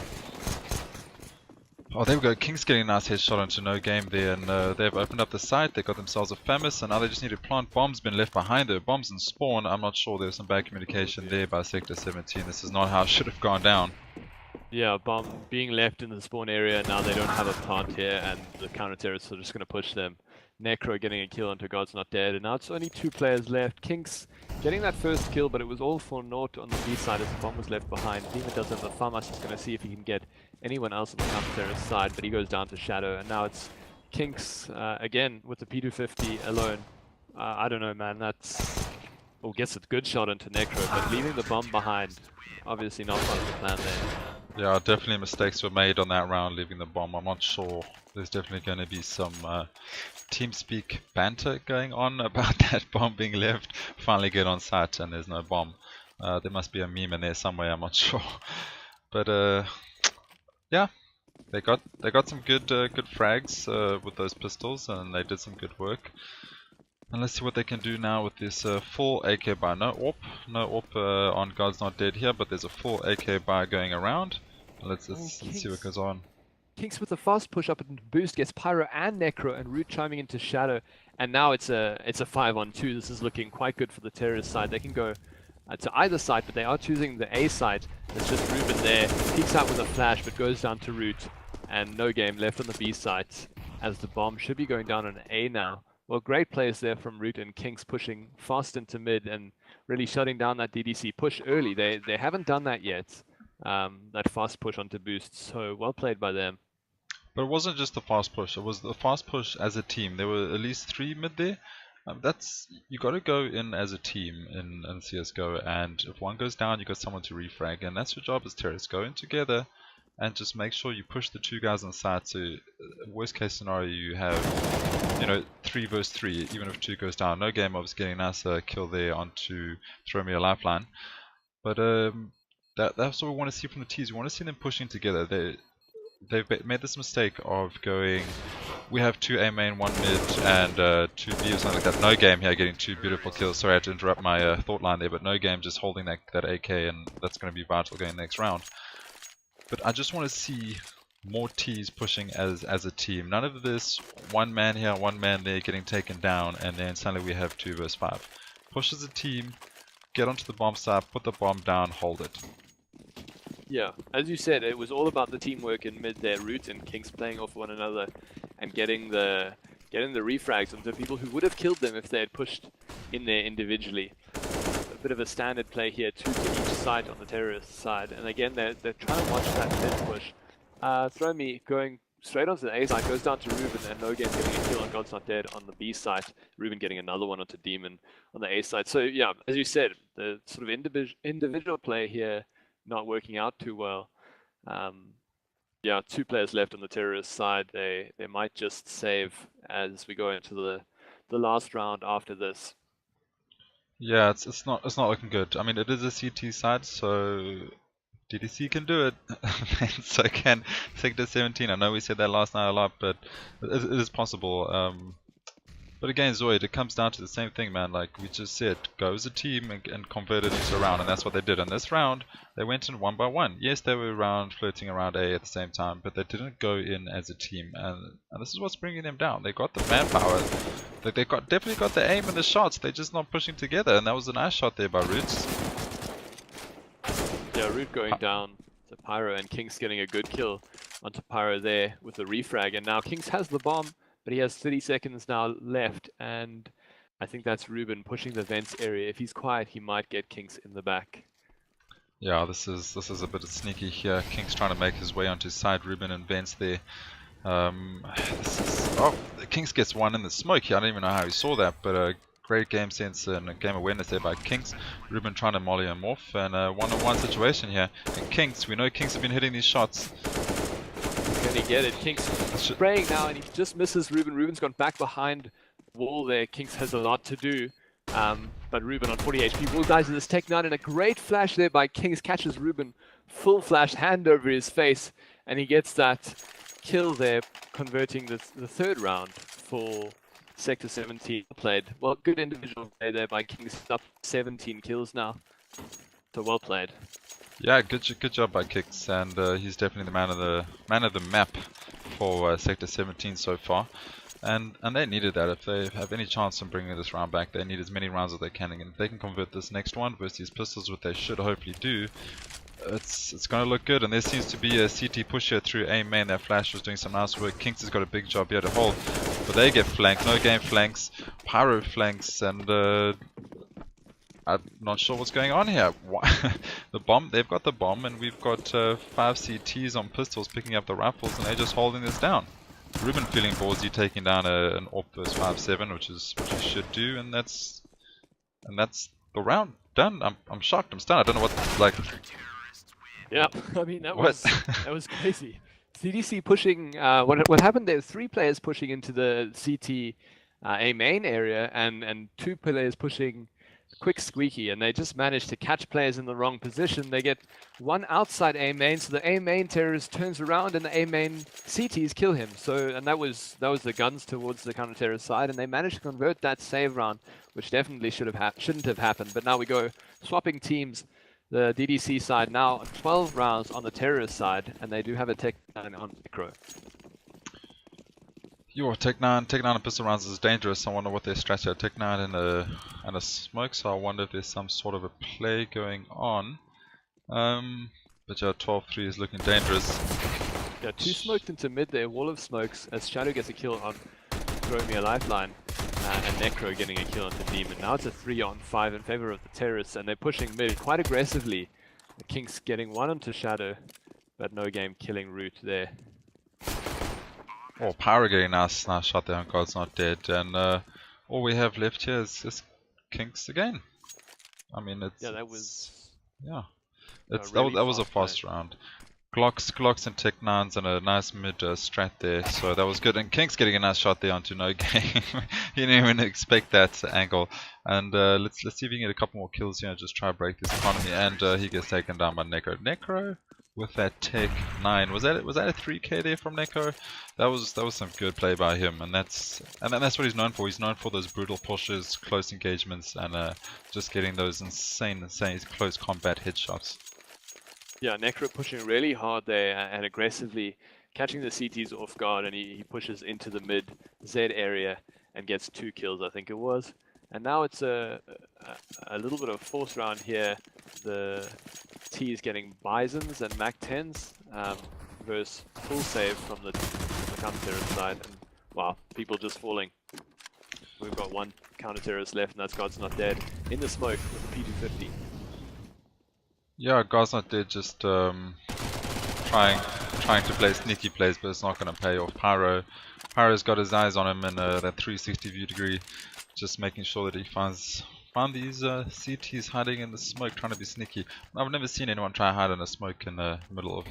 Oh, there we go. King's getting a nice headshot onto No Game there, and they've opened up the site. They got themselves a Famous, and now they just need to plant bombs. Been left behind there. Bombs in spawn. I'm not sure. There's some bad communication there by Sector 17. This is not how it should have gone down.
Yeah, bomb being left in the spawn area. Now they don't have a plant here, and the counter-terrorists are just going to push them. Necro getting a kill onto God's Not Dead, and now it's only 2 players left. Kinks getting that first kill, but it was all for naught on the B side as the bomb was left behind. Demon does have the FAMAS. He's going to see if he can get anyone else on the counter-terrorist side, but he goes down to Shadow, and now it's Kinks again with the P250 alone. I don't know, man. That's... Well, gets a good shot into Necro, but leaving the bomb behind. Obviously not part of the plan there.
Yeah, definitely mistakes were made on that round, leaving the bomb. I'm not sure. There's definitely going to be some TeamSpeak banter going on about that bomb being left. Finally get on site and there's no bomb. There must be a meme in there somewhere. I'm not sure. But yeah, they got some good frags with those pistols, and they did some good work. And let's see what they can do now with this full AK buy. No AWP on God's Not Dead here, but there's a full AK buy going around. Let's see what goes on.
Kinks with a fast push up and boost gets Pyro and Necro, and Root chiming into Shadow, and now it's a 5-on-2. This is looking quite good for the terrorist side. They can go to either side, but they are choosing the A side. It's just Ruben there, peeks out with a flash, but goes down to Root, and No Game left on the B side as the bomb should be going down on A now. Well, great plays there from Root and Kinks pushing fast into mid and really shutting down that DDC push early. They haven't done that yet, that fast push onto boost, so well played by them.
But it wasn't just the fast push, it was the fast push as a team. There were at least 3 mid there. You got to go in as a team in CSGO, and if one goes down, you got someone to refrag, and that's your job as terrorists. Go in together and just make sure you push the 2 guys on side. So worst case scenario, you have, you know, 3 versus 3, even if 2 goes down. No Game obviously getting a nice kill there onto Throw Me a Lifeline. But that's what we want to see from the teams. We want to see them pushing together. They've made this mistake of going, we have 2 A main, 1 mid, and 2 B or something like that. No Game here getting 2 beautiful kills. Sorry, I had to interrupt my thought line there, but No Game just holding that AK, and that's going to be vital going next round. But I just want to see more T's pushing as a team. None of this 1 man here, 1 man there getting taken down, and then suddenly we have 2 versus 5. Push as a team, get onto the bomb site, put the bomb down, hold it.
Yeah, as you said, it was all about the teamwork in mid there. Root and Kinks playing off one another and getting the refrags onto people who would have killed them if they had pushed in there individually. A bit of a standard play here, 2 to each side on the terrorist side, and again they're trying to watch that mid push. Throw Me going straight onto the A side, goes down to Ruben, and No Game getting a kill on God's Not Dead on the B side. Ruben getting another one onto Demon on the A side. So yeah, as you said, the sort of individual play here not working out too well. Yeah, 2 players left on the terrorist side. They might just save as we go into the last round after this.
Yeah, it's not looking good. I mean, it is a CT side, so DDC can do it. So can Sector 17. I know we said that last night a lot, but it is possible. But again, Zoid, it comes down to the same thing, man. Like we just said, go as a team and convert it into a round, and that's what they did. In this round, they went in 1 by 1. Yes, they were flirting around A at the same time, but they didn't go in as a team, and this is what's bringing them down. They got the manpower, they definitely got the aim and the shots. They're just not pushing together, and that was a nice shot there by Roots.
Yeah, Root going down to Pyro, and Kinks getting a good kill onto Pyro there with the refrag, and now Kinks has the bomb. But he has 30 seconds now left, and I think that's Ruben pushing the vents area. If he's quiet, he might get Kinks in the back.
Yeah, this is a bit sneaky here. King's trying to make his way onto side. Ruben and Vents there. Kings gets one in the smoke here. I don't even know how he saw that, but great game sense and game awareness there by Kings. Ruben trying to molly him off, and a one-on-one situation here. And Kings, we know Kings have been hitting these shots.
Can he get it? Kings spraying now, and he just misses Ruben. Ruben's gone back behind the wall there. Kings has a lot to do. But Ruben on 40 HP will dies in this Tech 9, and a great flash there by Kings catches Ruben. Full flash, hand over his face, and he gets that kill there, converting the third round for Sector 17 played. Well, good individual play there by Kings, up 17 kills now. So well played.
Yeah, good job by Kings, and he's definitely the man of the map for Sector 17 so far. And they needed that. If they have any chance of bringing this round back, they need as many rounds as they can. And if they can convert this next one versus these pistols, what they should hopefully do, it's going to look good. And there seems to be a CT push here through A main. That flash was doing some nice work. Kings has got a big job here to hold, but they get flanked. No game flanks, Pyro flanks, and I'm not sure what's going on here. The bomb, they've got the bomb, and we've got 5 CTs on pistols picking up the rifles, and they're just holding this down. Ruben feeling ballsy, taking down an AWP versus 5-7, which he should do, and that's the round done. I'm shocked. I'm stunned. I don't know what like.
Yeah, I mean that was crazy. DDC pushing. What happened there? 3 players pushing into the CT A main area, and 2 players pushing quick squeaky, and they just managed to catch players in the wrong position. They get one outside A main, so the A main terrorist turns around and the A main CTs kill him. So, and that was the guns towards the counter terrorist side, and they managed to convert that save round, which definitely shouldn't have happened. But now we go swapping teams. The DDC side now 12 rounds on the terrorist side, and they do have a Tech 9 on Necro.
Your Tech 9 and pistol rounds is dangerous. I wonder what their strategy are. Tech 9 and a smoke, so I wonder if there's some sort of a play going on. But yeah, 12-3 is looking dangerous.
Yeah, 2 smoked into mid there, wall of smokes, as Shadow gets a kill on Throw Me a Lifeline, and Necro getting a kill on the Demon. Now it's a 3-on-5 in favor of the terrorists, and they're pushing mid quite aggressively. The Kings getting one onto Shadow, but no game killing Root there.
Oh, Pyro getting nice shot there, and God's not dead. And all we have left here is Kinks again. I mean, it's
yeah, that was
that was a fast round. Glocks and Tech 9s and a nice mid strat there, so that was good. And Kinks getting a nice shot there onto no game. He didn't even expect that angle. And let's see if we can get a couple more kills here and just try to break this economy. And he gets taken down by Necro. Necro with that Tech 9. Was that a 3K there from Necro? That was some good play by him, and that's what he's known for. He's known for those brutal pushes, close engagements, and just getting those insane close combat headshots.
Yeah, Necro pushing really hard there and aggressively catching the CTs off guard, and he pushes into the mid Z area and gets 2 kills, I think it was. And now it's a little bit of force round here. The T is getting Bisons and Mac 10s versus full save from the counter-terrorist side. And wow, people just falling. We've got 1 counter-terrorist left, and that's God's Not Dead in the smoke with the P250.
Yeah, God's Not Dead, just trying to play sneaky plays, but it's not going to pay off. Pyro's got his eyes on him in that 360 view degree, just making sure that he found these CTs hiding in the smoke, trying to be sneaky. I've never seen anyone try to hide in a smoke in the middle of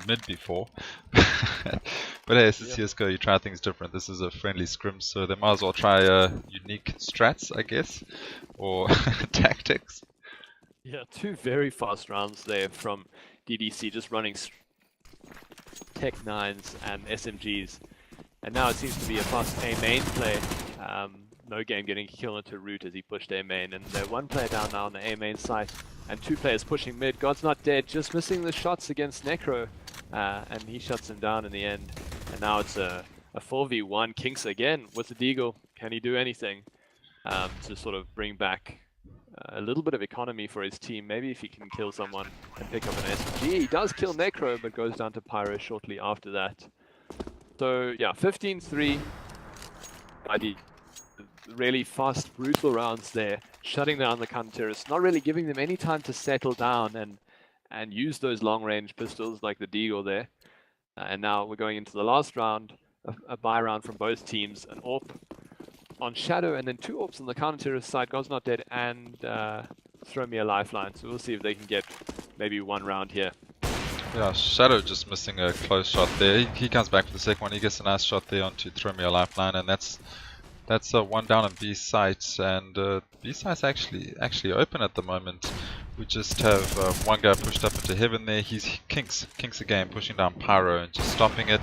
mid before. But hey, it's CSGO, you try things different. This is a friendly scrim, so they might as well try unique strats, I guess, or tactics.
Yeah, 2 very fast rounds there from DDC, just running Tech 9s and SMGs. And now it seems to be a fast A main play. No game getting a kill into Root as he pushed A main. And they're 1 player down now on the A main site, and 2 players pushing mid. God's Not Dead, just missing the shots against Necro. And he shuts him down in the end. And now it's a 4v1. Kinks again with the Deagle. Can he do anything to sort of bring back a little bit of economy for his team? Maybe if he can kill someone and pick up an SMG. He does kill Necro, but goes down to Pyro shortly after that. So yeah, 15-3. really fast, brutal rounds there, shutting down the counter-terrorists, not really giving them any time to settle down and use those long-range pistols like the Deagle there. And now we're going into the last round, a buy round from both teams, an AWP on Shadow, and then 2 AWPs on the counter-terrorist side, God's Not Dead, and Throw Me a Lifeline. So we'll see if they can get maybe 1 round here.
Yeah, Shadow just missing a close shot there. He comes back for the second one. He gets a nice shot there onto Throw Me a Lifeline, and that's one down on B site, and B site's actually open at the moment. We just have one guy pushed up into heaven there. He's Kinks again, pushing down Pyro and just stopping it.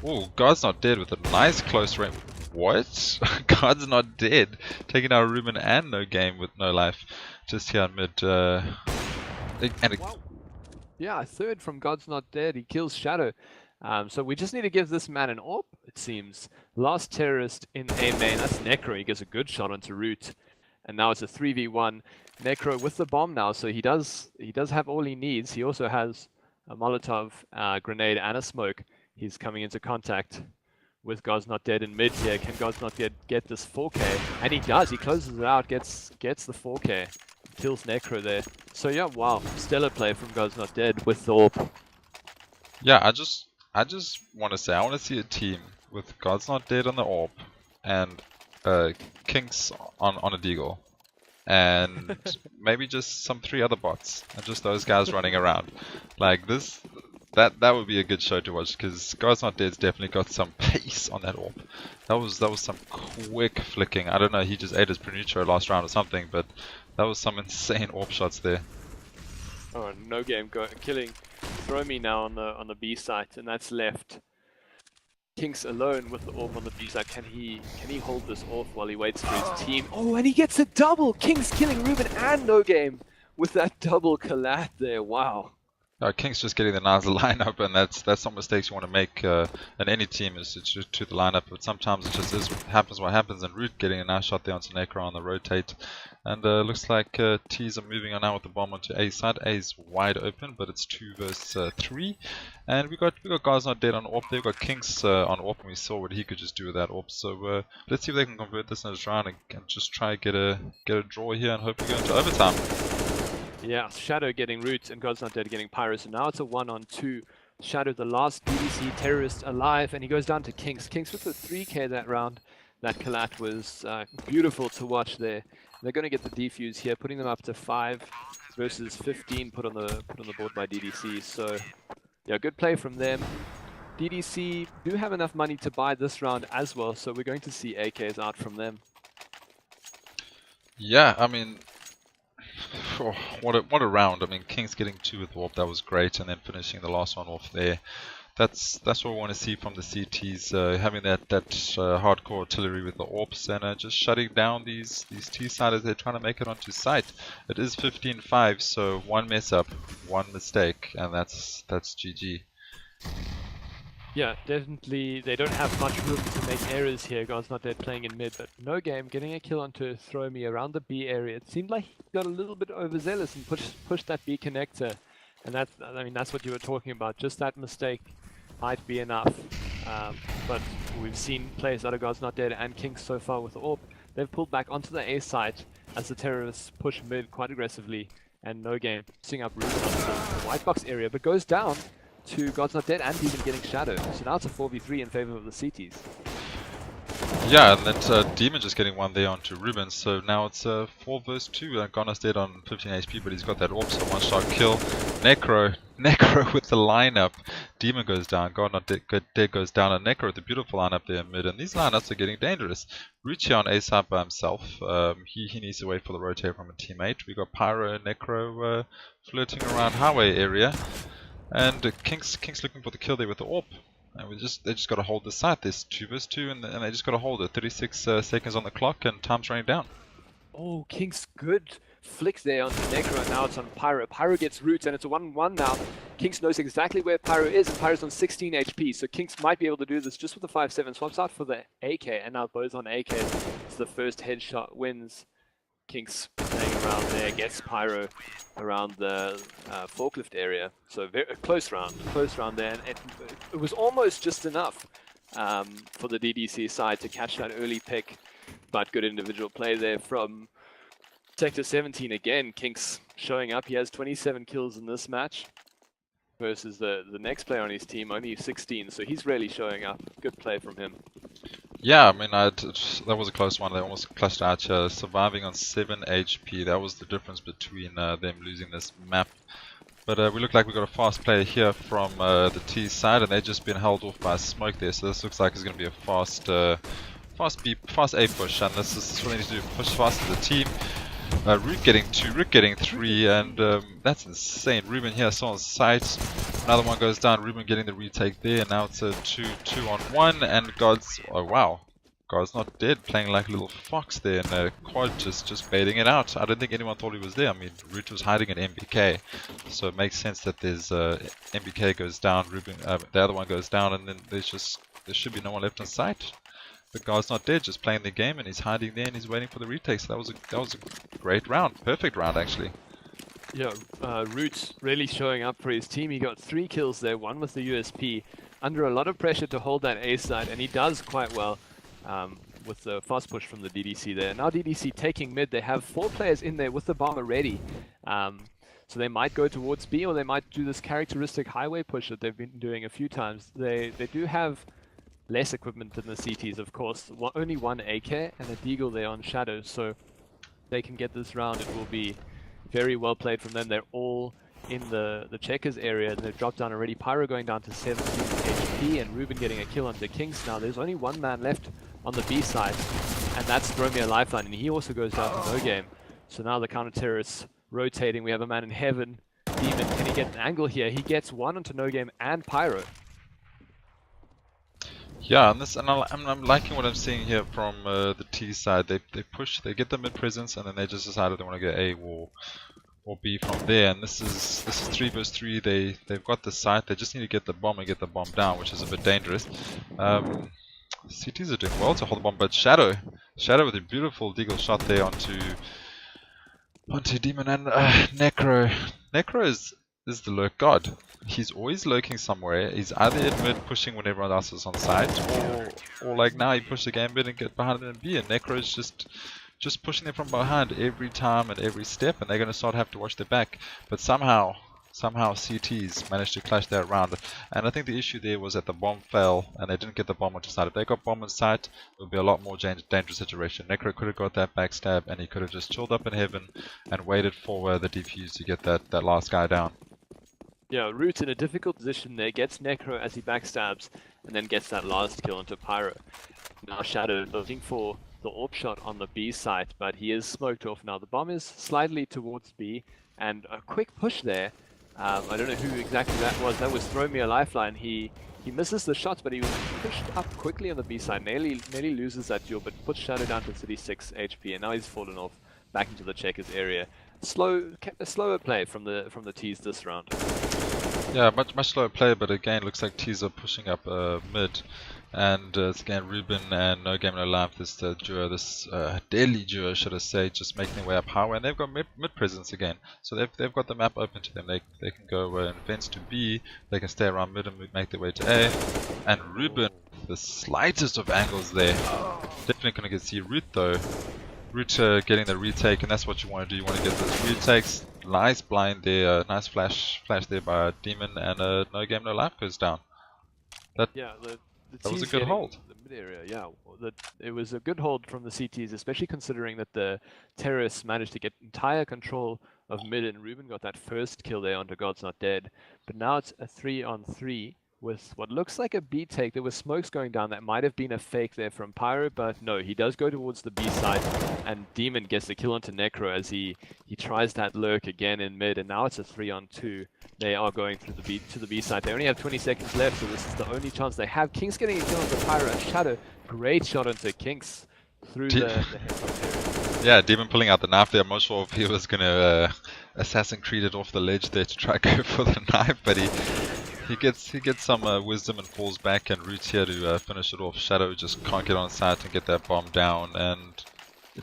Oh, God's Not Dead with a nice close range. What? God's Not Dead, taking out Ruben and No Game with no life, just here in mid.
Yeah, a third from God's Not Dead. He kills Shadow. So we just need to give this man an AWP, it seems. Last terrorist in A main, that's Necro. He gets a good shot onto Root. And now it's a 3v1. Necro with the bomb now, so he does have all he needs. He also has a Molotov grenade and a smoke. He's coming into contact with God's Not Dead in mid here. Can God's Not Dead get this 4K? And he does. He closes it out, gets the 4K. Kills Necro there. So yeah, wow. Stellar play from God's Not Dead with the AWP.
Yeah, I just want to say, I want to see a team with God's Not Dead on the AWP and Kinks on a Deagle. And maybe just some 3 other bots. And just those guys running around. Like this, that would be a good show to watch, because God's Not Dead's definitely got some pace on that AWP. That was some quick flicking. I don't know, he just ate his Prenutro last round or something, but that was some insane AWP shots there.
Oh, No Game killing Throw Me now on the B site, and that's left Kinks alone with the AWP on the B side. Can he hold this off while he waits for his team? Oh, and he gets a double! Kinks killing Ruben and No Game with that double collat there. Wow.
King's just getting the nice lineup, and that's some mistakes you want to make in any team, is to the lineup. But sometimes it just happens what happens. And Root getting a nice shot there onto Necro on the rotate, and looks like T's are moving on now with the bomb onto A side. A's wide open, but it's 2 versus 3, and we got God's Not Dead on AWP. They've got Kings on AWP, and we saw what he could just do with that AWP. So let's see if they can convert this in this round and just try get a draw here, and hope we go into overtime.
Yeah, Shadow getting Root and God's Not Dead getting Pyro, so now it's a 1-on-2. Shadow, the last DDC terrorist alive, and he goes down to Kinks. Kinks with a 3K that round. That collat was beautiful to watch there. They're going to get the defuse here, putting them up to 5 versus 15 put on the board by DDC. So yeah, good play from them. DDC do have enough money to buy this round as well, so we're going to see AKs out from them.
Yeah, I mean, oh, what a round. I mean, Kings getting 2 with AWP, that was great, and then finishing the last one off there. That's what we want to see from the CTs, having that hardcore artillery with the AWPs, and just shutting down these T-siders. They're trying to make it onto site. It is 15-5, so 1 mess up, 1 mistake, and that's GG.
Yeah, definitely they don't have much room to make errors here. God's Not Dead playing in mid, but No Game getting a kill onto Throw Me around the B area. It seemed like he got a little bit overzealous and pushed that B connector, and that's what you were talking about. Just that mistake might be enough. But we've seen players out of God's Not Dead and Kinks so far with the AWP. They've pulled back onto the A site as the terrorists push mid quite aggressively, and No Game setting up Ruben onto the white box area, but goes down to God's Not Dead and even getting Shadow. So now it's a 4v3 in favor of the CTs.
Yeah, and then Demon just getting 1 there onto Ruben. So now it's 4 versus 2. God's Dead on 15 HP, but he's got that AWP, so 1-shot kill. Necro with the lineup. Demon goes down, God Not Dead goes down, and Necro with the beautiful lineup there in mid. And these lineups are getting dangerous. Ruchi on A side by himself. He needs to wait for the rotate from a teammate. We got Pyro and Necro flirting around highway area. And King's looking for the kill there with the AWP. And they just got to hold the site. There's 2 versus 2, and they just got to hold it. 36 seconds on the clock, and time's running down.
Oh, King's good flick there onto Necro, and now it's on Pyro. Pyro gets Roots, and it's a 1-1 now. Kings knows exactly where Pyro is, and Pyro's on 16 HP, so Kings might be able to do this just with the 5-7. Swaps out for the AK, and now both on AK. It's the first headshot wins. Kinks playing around there, gets Pyro around the forklift area. So very close round there, and it was almost just enough for the DDC side to catch that early pick. but good individual play there from Sector 17 again. Kinks showing up. He has 27 kills in this match versus the next player on his team, only 16. So he's really showing up. Good play from him.
Yeah, I mean, that was a close one. They almost clutched out here, surviving on 7 HP. That was the difference between them losing this map. But we look like we got a fast player here from the T side, and they've just been held off by smoke there. So this looks like it's going to be a fast A push, and this is what they need to do: push fast as a team. Root getting 2, Root getting 3, and that's insane. Ruben here still on site. Another one goes down. Ruben getting the retake there. Now it's a 2-on-1, and God's, oh wow, God's not dead, playing like a little fox there, and Quad just baiting it out. I don't think anyone thought he was there. I mean, Root was hiding in MBK, so it makes sense that there's MBK goes down, Ruben, the other one goes down, and then there should be no one left in sight. The guy's not dead, just playing the game, and he's hiding there, and he's waiting for the retake. So that was a great round, perfect round actually.
Yeah, Root's really showing up for his team. He got 3 kills there, 1 with the USP, under a lot of pressure to hold that A side, and he does quite well with the fast push from the DDC there. Now DDC taking mid. They have 4 players in there with the bomber ready. So they might go towards B, or they might do this characteristic highway push that they've been doing a few times. They do have less equipment than the CTs, of course. Only 1 AK and a Deagle there on Shadow, so they can get this round. It will be very well played from them. They're all in the checkers area, and they've dropped down already. Pyro going down to 17 HP, and Ruben getting a kill onto Kinks. Now there's only 1 man left on the B side, and that's Throw Me a Lifeline, and he also goes down to no game. So now the counter-terrorists rotating. We have a man in heaven. Demon, can he get an angle here? He gets 1 onto no game and Pyro.
Yeah, and I'm liking what I'm seeing here from the T side. They push, they get the mid presence, and then they just decided they want to go A or B from there. And this is 3 versus 3. They've got the site. They just need to get the bomb and get the bomb down, which is a bit dangerous. CTs are doing well to hold the bomb, but Shadow with a beautiful deagle shot there onto Demon and Necro. Necro is the lurk god. He's always lurking somewhere. He's either in mid pushing when everyone else is on site, or like now he pushed the game mid and get behind him and B, and Necro is just pushing them from behind every time and every step, and they're going to start have to watch their back. But somehow CTs managed to clash that round, and I think the issue there was that the bomb fell and they didn't get the bomb onto site. If they got bomb on site, it would be a lot more dangerous situation. Necro could have got that backstab, and he could have just chilled up in heaven and waited for the defuse to get that last guy down.
Yeah, Root in a difficult position there, gets Necro as he backstabs, and then gets that last kill onto Pyro. Now Shadow looking for the AWP shot on the B site, but he is smoked off. Now the bomb is slightly towards B, and a quick push there. I don't know who exactly that was. That was Throw Me a Lifeline. He misses the shots, but he was pushed up quickly on the B side. Nearly loses that duel, but puts Shadow down to 36 HP, and now he's fallen off back into the checkers area. A slower play from the T's this round.
Yeah, much slower play, but again looks like T's are pushing up mid, and it's again Ruben and No Game No Life. This duo, this deadly duo, should I say, just making their way up highway, and they've got mid presence again. So they've got the map open to them. They can go and advance to B. They can stay around mid and make their way to A. And Ruben, the slightest of angles there, definitely gonna get see Root though. Root getting the retake, and that's what you want to do. You want to get those retakes. Nice blind there, nice flash there by Demon, and No Game No Life goes down. That was a good hold.
The mid area, yeah. It was a good hold from the CTs, especially considering that the terrorists managed to get entire control of mid, and Ruben got that first kill there onto God's Not Dead. But now it's a 3-on-3 with what looks like a B take. There was smokes going down. That might have been a fake there from Pyro, but no, he does go towards the B side, and Demon gets the kill onto Necro as he tries that lurk again in mid, and now it's a 3-on-2. They are going through to the B side. They only have 20 seconds left, so this is the only chance they have. Kinks getting a kill onto Pyro, and Shadow, great shot onto Kinks through the headlock area.
Yeah, Demon pulling out the knife there. I'm not sure if he was going to Assassin Creed it off the ledge there to try to go for the knife, but he gets some wisdom and falls back, and Root's here to finish it off. Shadow just can't get on site and get that bomb down, and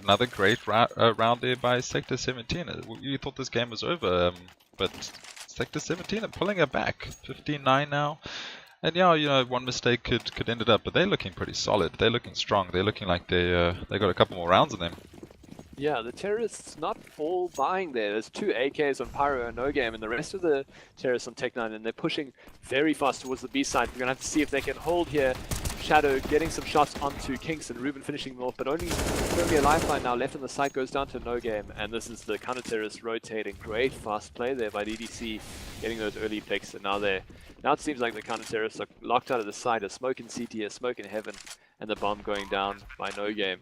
another great round there by Sector 17. We thought this game was over, but Sector 17 are pulling it back. 15-9 now, And yeah, you know, one mistake could end it up, but they're looking pretty solid. They're looking strong. They're looking like they got a couple more rounds in them.
Yeah, the terrorists not all buying there. There's 2 AKs on Pyro and No Game, and the rest of the terrorists on Tech9, and they're pushing very fast towards the B side. We're going to have to see if they can hold here. Shadow getting some shots onto Kinks and Ruben finishing them off, but only a lifeline now left on the side goes down to No Game, and this is the counter-terrorists rotating. Great fast play there by DDC, getting those early picks, and now it seems like the counter-terrorists are locked out of the side. A smoke in CT, a smoke in Heaven, and the bomb going down by No Game.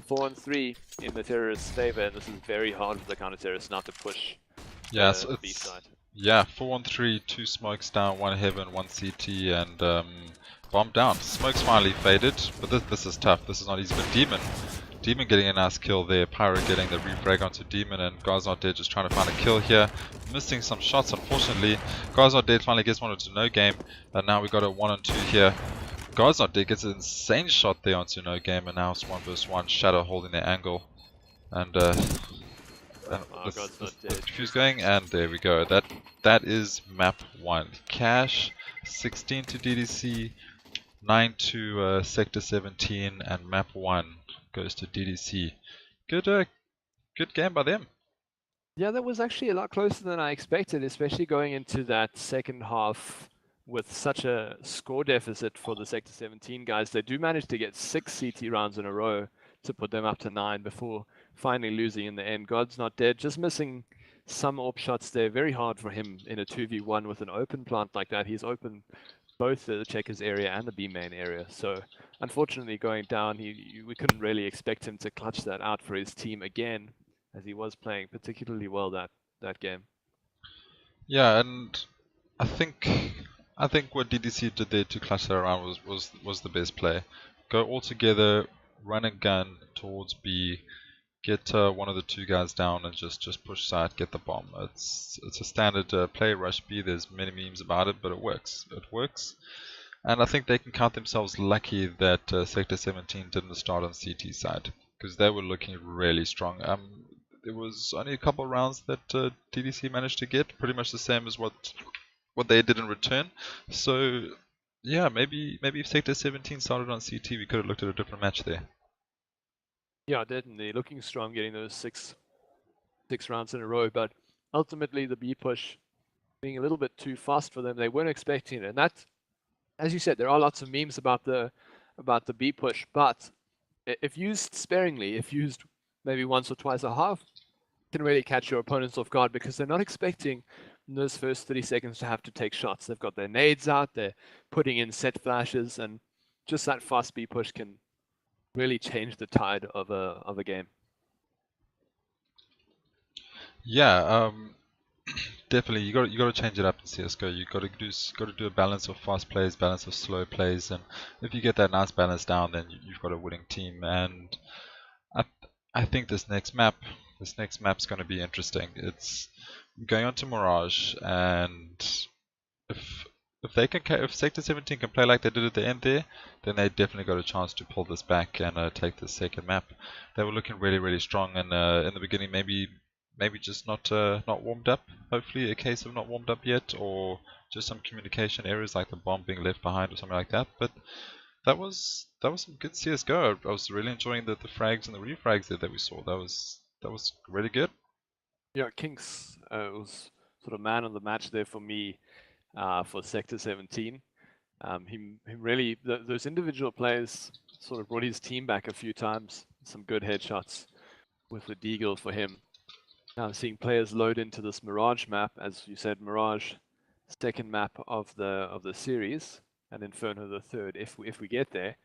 4-on-3 in the terrorists' favor, and this is very hard for the counter-terrorists not to push the B side.
Yeah, 4-on-3, 2 smokes down, 1 Heaven, 1 CT, and bomb down. Smoke's finally faded, but this is tough. This is not easy. But Demon getting a nice kill there. Pyro getting the refrag onto Demon, and God's Not Dead just trying to find a kill here. Missing some shots, unfortunately. God's Not Dead finally gets one onto No Game, and now we got a 1-on-2 here. God's Not Dead gets an insane shot there onto No Game, and now it's 1 versus 1. Shadow holding their angle, and this defuse going, and there we go. That is map 1. Cash 16 to DDC, 9 to Sector 17, and map 1 goes to DDC. Good game by them.
Yeah, that was actually a lot closer than I expected, especially going into that second half with such a score deficit for the Sector 17 guys. They do manage to get 6 CT rounds in a row to put them up to 9 before finally losing in the end. God's Not Dead, just missing some AWP shots there. Very hard for him in a 2v1 with an open plant like that. He's open both the checkers area and the B main area. So unfortunately going down, we couldn't really expect him to clutch that out for his team again, as he was playing particularly well that game.
Yeah, and I think what DDC did there to clutch that around was the best play. Go all together, run and gun towards B, get one of the 2 guys down, and just push side, get the bomb. It's a standard play, rush B. There's many memes about it, but it works. It works, and I think they can count themselves lucky that Sector 17 didn't start on CT side, because they were looking really strong. There was only a couple of rounds that DDC managed to get, pretty much the same as what they did in return. So yeah, maybe if Sector 17 started on CT, we could have looked at a different match there.
Yeah, definitely looking strong, getting those six rounds in a row, but ultimately the B push being a little bit too fast for them. They weren't expecting it, and that, as you said, there are lots of memes about the B push, but if used sparingly, if used maybe once or twice a half, can really catch your opponents off guard, because they're not expecting in those first 30 seconds to have to take shots. They've got their nades out, they're putting in set flashes, and just that fast B push can really change the tide of a game.
Yeah, definitely. You got to change it up in CS:GO. You got to do a balance of fast plays, balance of slow plays, and if you get that nice balance down, then you've got a winning team. And I think this next map's going to be interesting. It's going on to Mirage, and if Sector 17 can play like they did at the end there, then they definitely got a chance to pull this back and take the second map. They were looking really, really strong, and in the beginning maybe just not warmed up. Hopefully a case of not warmed up yet, or just some communication errors like the bomb being left behind or something like that. But that was some good CS:GO. I was really enjoying the frags and the refrags that we saw. That was really good.
Yeah, Kinks was sort of man of the match there for me for Sector 17. He really, those individual players sort of brought his team back a few times. Some good headshots with the Deagle for him. Now seeing players load into this Mirage map, as you said, Mirage, second map of the series, and Inferno the third, if we get there.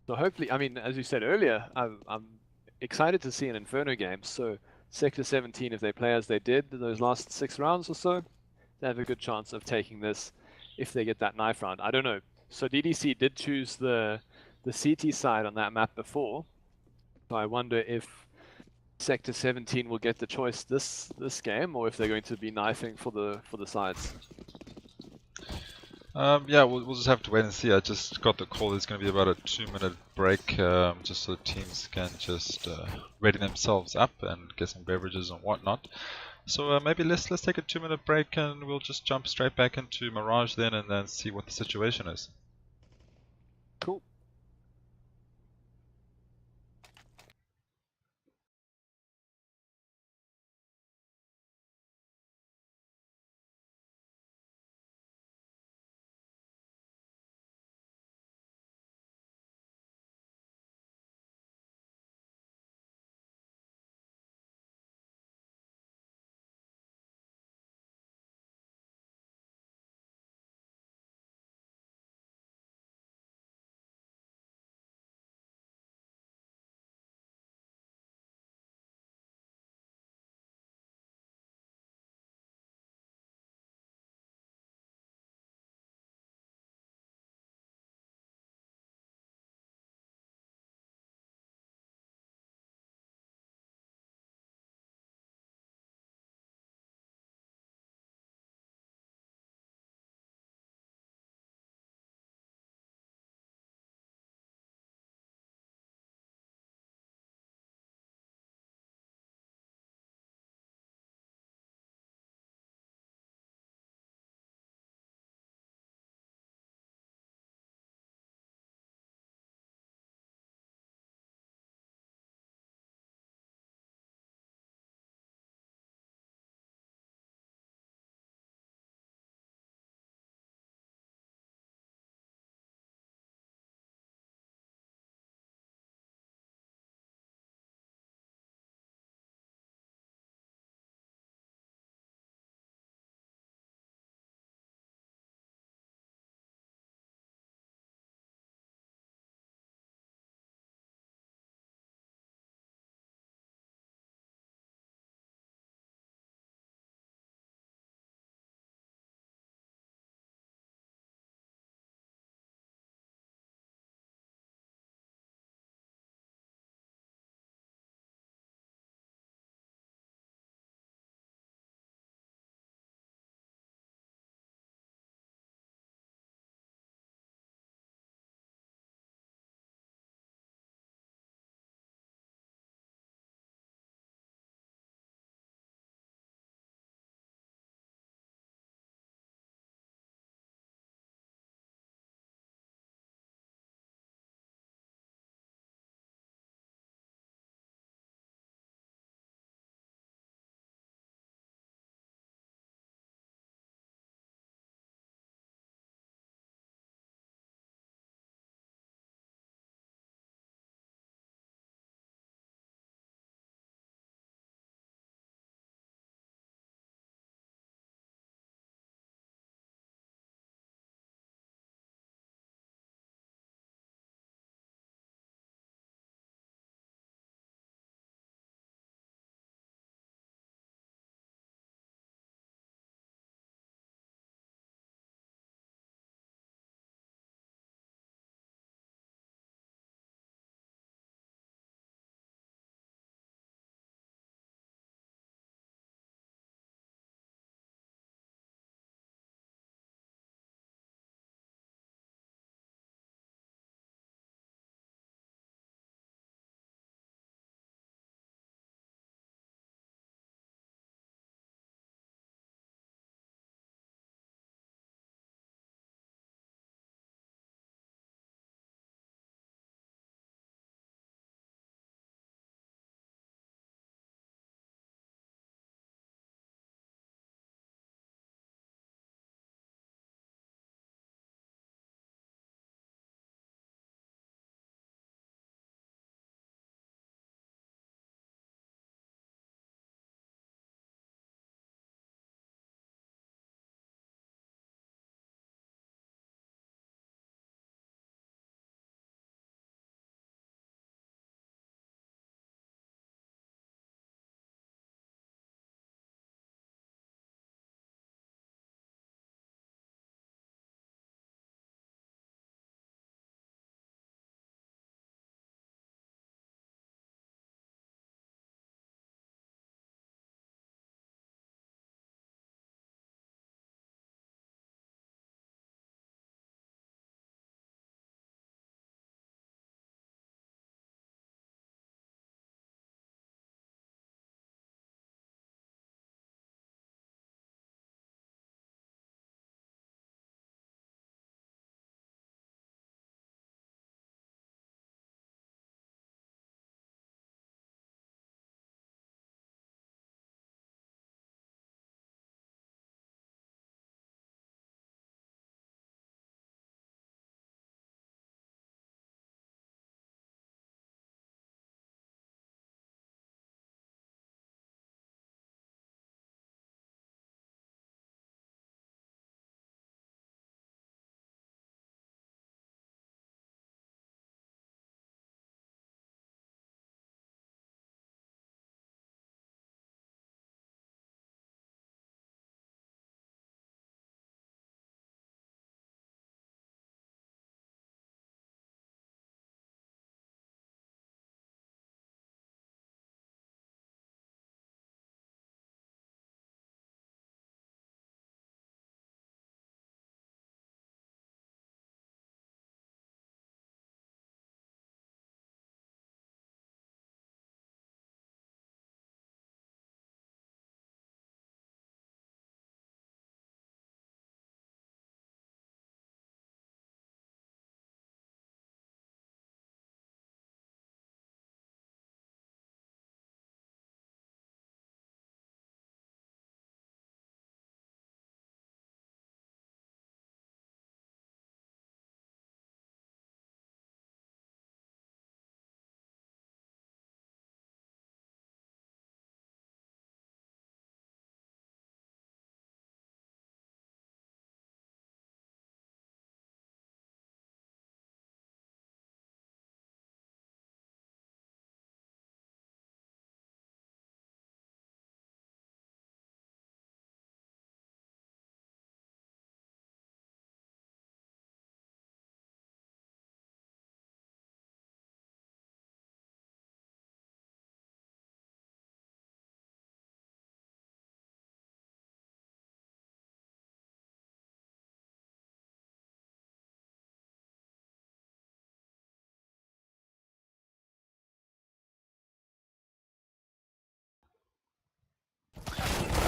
So hopefully, I mean, as you said earlier, I'm excited to see an Inferno game. So Sector 17, if they play as they did those last 6 rounds or so, they have a good chance of taking this if they get that knife round. I don't know. So DDC did choose the CT side on that map before. So I wonder if Sector 17 will get the choice this game, or if they're going to be knifing for the sides.
Yeah, we'll just have to wait and see. I just got the call. There's going to be about a 2-minute break, just so teams can just ready themselves up and get some beverages and whatnot. So maybe let's take a 2-minute break and we'll just jump straight back into Mirage then and then see what the situation is.
Cool.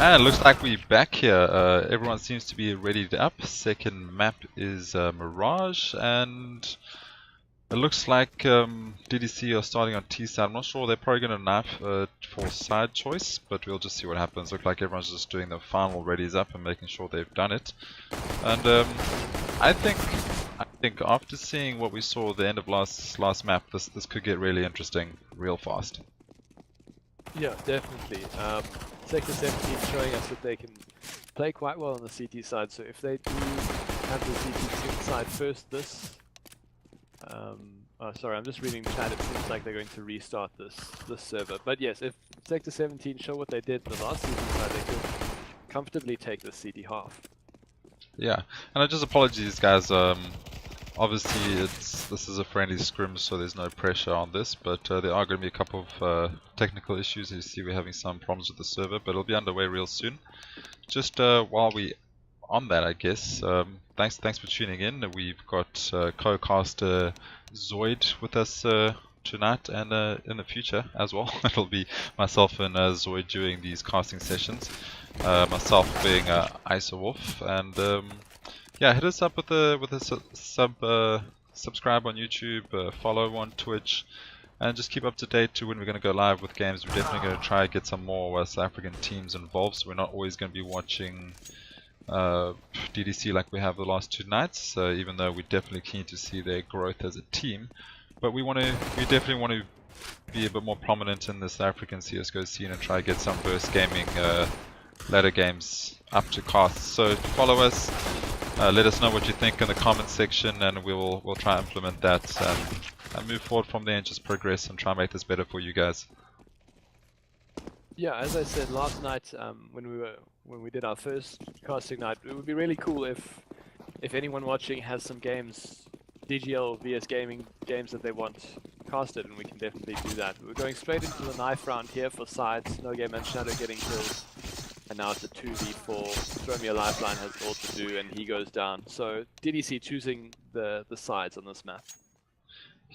And it looks like we're back here. Everyone seems to be readied up. Second map is Mirage, and it looks like DDC are starting on T side. I'm not sure, they're probably going to knife for side choice, but we'll just see what happens. Look like everyone's just doing the final readies up and making sure they've done it. And I think after seeing what we saw at the end of last map, this could get really interesting real fast.
Yeah, definitely. Sector 17 showing us that they can play quite well on the CT side, so if they do have the CT side first oh, sorry, I'm just reading chat. It seems like they're going to restart this server. But yes, if Sector 17 show what they did the last CT side, they could comfortably take the CT half.
Yeah, and I just apologize, guys. Obviously, this is a friendly scrim, so there's no pressure on this. But there are going to be a couple of technical issues. You see, we're having some problems with the server, but it'll be underway real soon. Just while we on that, I guess. Thanks for tuning in. We've got co-caster Zoid with us tonight and in the future as well. It'll be myself and Zoid doing these casting sessions. Myself being Isowolf, and yeah, hit us up with a subscribe on YouTube, follow on Twitch, and just keep up to date to when we're going to go live with games. We're definitely going to try and get some more South African teams involved, so we're not always going to be watching DDC like we have the last two nights, even though we're definitely keen to see their growth as a team. But we definitely want to be a bit more prominent in the South African CSGO scene and try to get some burst gaming ladder games up to cast. So follow us, let us know what you think in the comments section, and we'll try and implement that and move forward from there and just progress and try and make this better for you guys.
Yeah, as I said last night, when we did our first casting night, it would be really cool if anyone watching has some games, DGL VS Gaming games that they want casted, and we can definitely do that. We're going straight into the knife round here for sides. No Game and Shadow getting kills, and now it's a 2v4. Throw Me a Lifeline has all to do, and he goes down. So DDC choosing the sides on this map.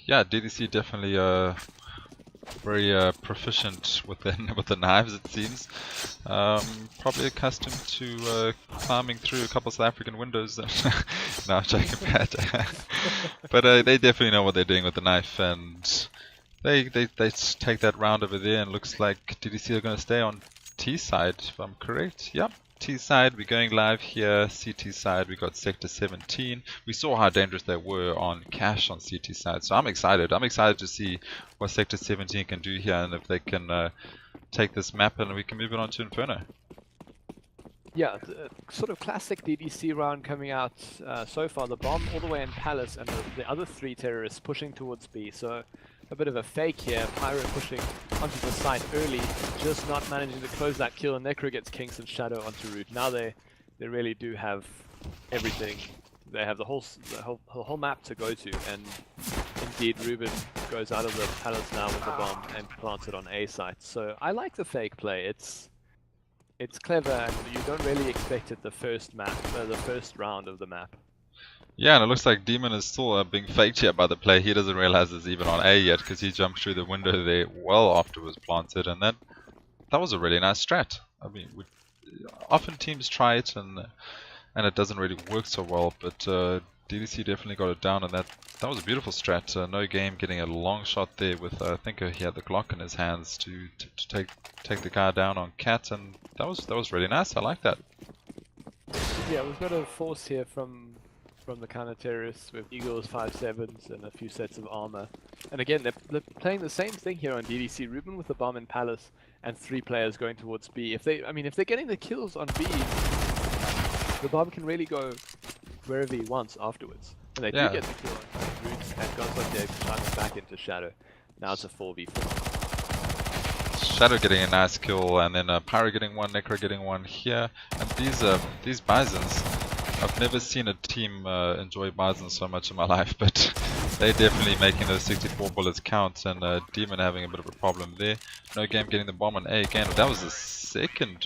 Yeah, DDC definitely very proficient with the knives, it seems. Probably accustomed to climbing through a couple of South African windows. No, I'm joking, Pat. But they definitely know what they're doing with the knife, and they take that round over there, and looks like DDC are going to stay on T side, if I'm correct. Yep. T side, we're going live here. CT side, we got Sector 17. We saw how dangerous they were on cash on CT side, so I'm excited. I'm excited to see what Sector 17 can do here, and if they can take this map and we can move it on to Inferno.
Yeah, sort of classic DDC round coming out so far. The bomb all the way in Palace, and the other three terrorists pushing towards B. So a bit of a fake here. Pyro pushing onto the site early, just not managing to close that kill, and Necro gets Kings and Shadow onto route. Now they really do have everything. They have the whole map to go to, and indeed Ruben goes out of the Palace now with the bomb and plants it on A site. So I like the fake play. It's clever, and you don't really expect it the first round of the map.
Yeah, and it looks like Demon is still being faked here by the play. He doesn't realize it's even on A yet, because he jumped through the window there well after it was planted, and that was a really nice strat. I mean, often teams try it and it doesn't really work so well, but DDC definitely got it down, and that was a beautiful strat. No Game getting a long shot there with I think he had the Glock in his hands to take the guy down on Cat, and that was really nice. I like that.
Yeah, we've got a force here from the counter-terrorists with Eagles, 5.7s, and a few sets of armor. And again, they're playing the same thing here on DDC. Ruben with the bomb in Palace, and 3 players going towards B. If they're getting the kills on B, the bomb can really go wherever he wants afterwards. And they do get the kill on routes, and Gonzalo climbing back into Shadow. Now it's a 4v4.
Shadow getting a nice kill, and then Pyro getting one, Necro getting one here. And these Bisons, I've never seen a team enjoy Bison so much in my life, but they're definitely making those 64 bullets count, and Demon having a bit of a problem there. No Game getting the bomb on A again. That was the second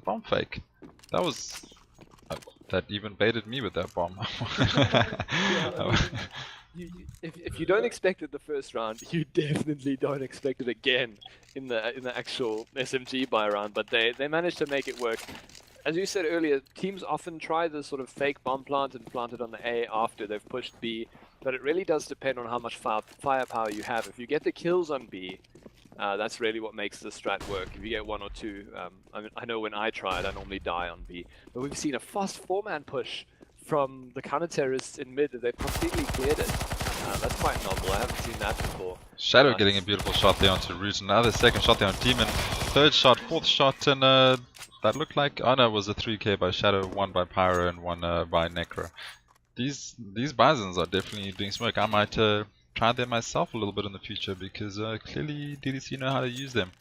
bomb fake. That even baited me with that bomb.
if you don't expect it the first round, you definitely don't expect it again in the actual SMG buy round. But they managed to make it work. As you said earlier, teams often try the sort of fake bomb plant and plant it on the A after they've pushed B, but it really does depend on how much firepower you have. If you get the kills on B, that's really what makes the strat work. If you get one or two, I know when I tried, I normally die on B, but we've seen a fast 4-man push from the counter-terrorists in mid. They've completely cleared it. That's quite novel. I haven't seen that before.
Shadow getting a beautiful shot there onto Root. Another second shot there on Demon. Third shot, fourth shot, and that looked like, oh no, it was a 3k by Shadow, one by Pyro, and one by Necro. These Bisons are definitely doing smoke. I might try them myself a little bit in the future because clearly DDC know how to use them.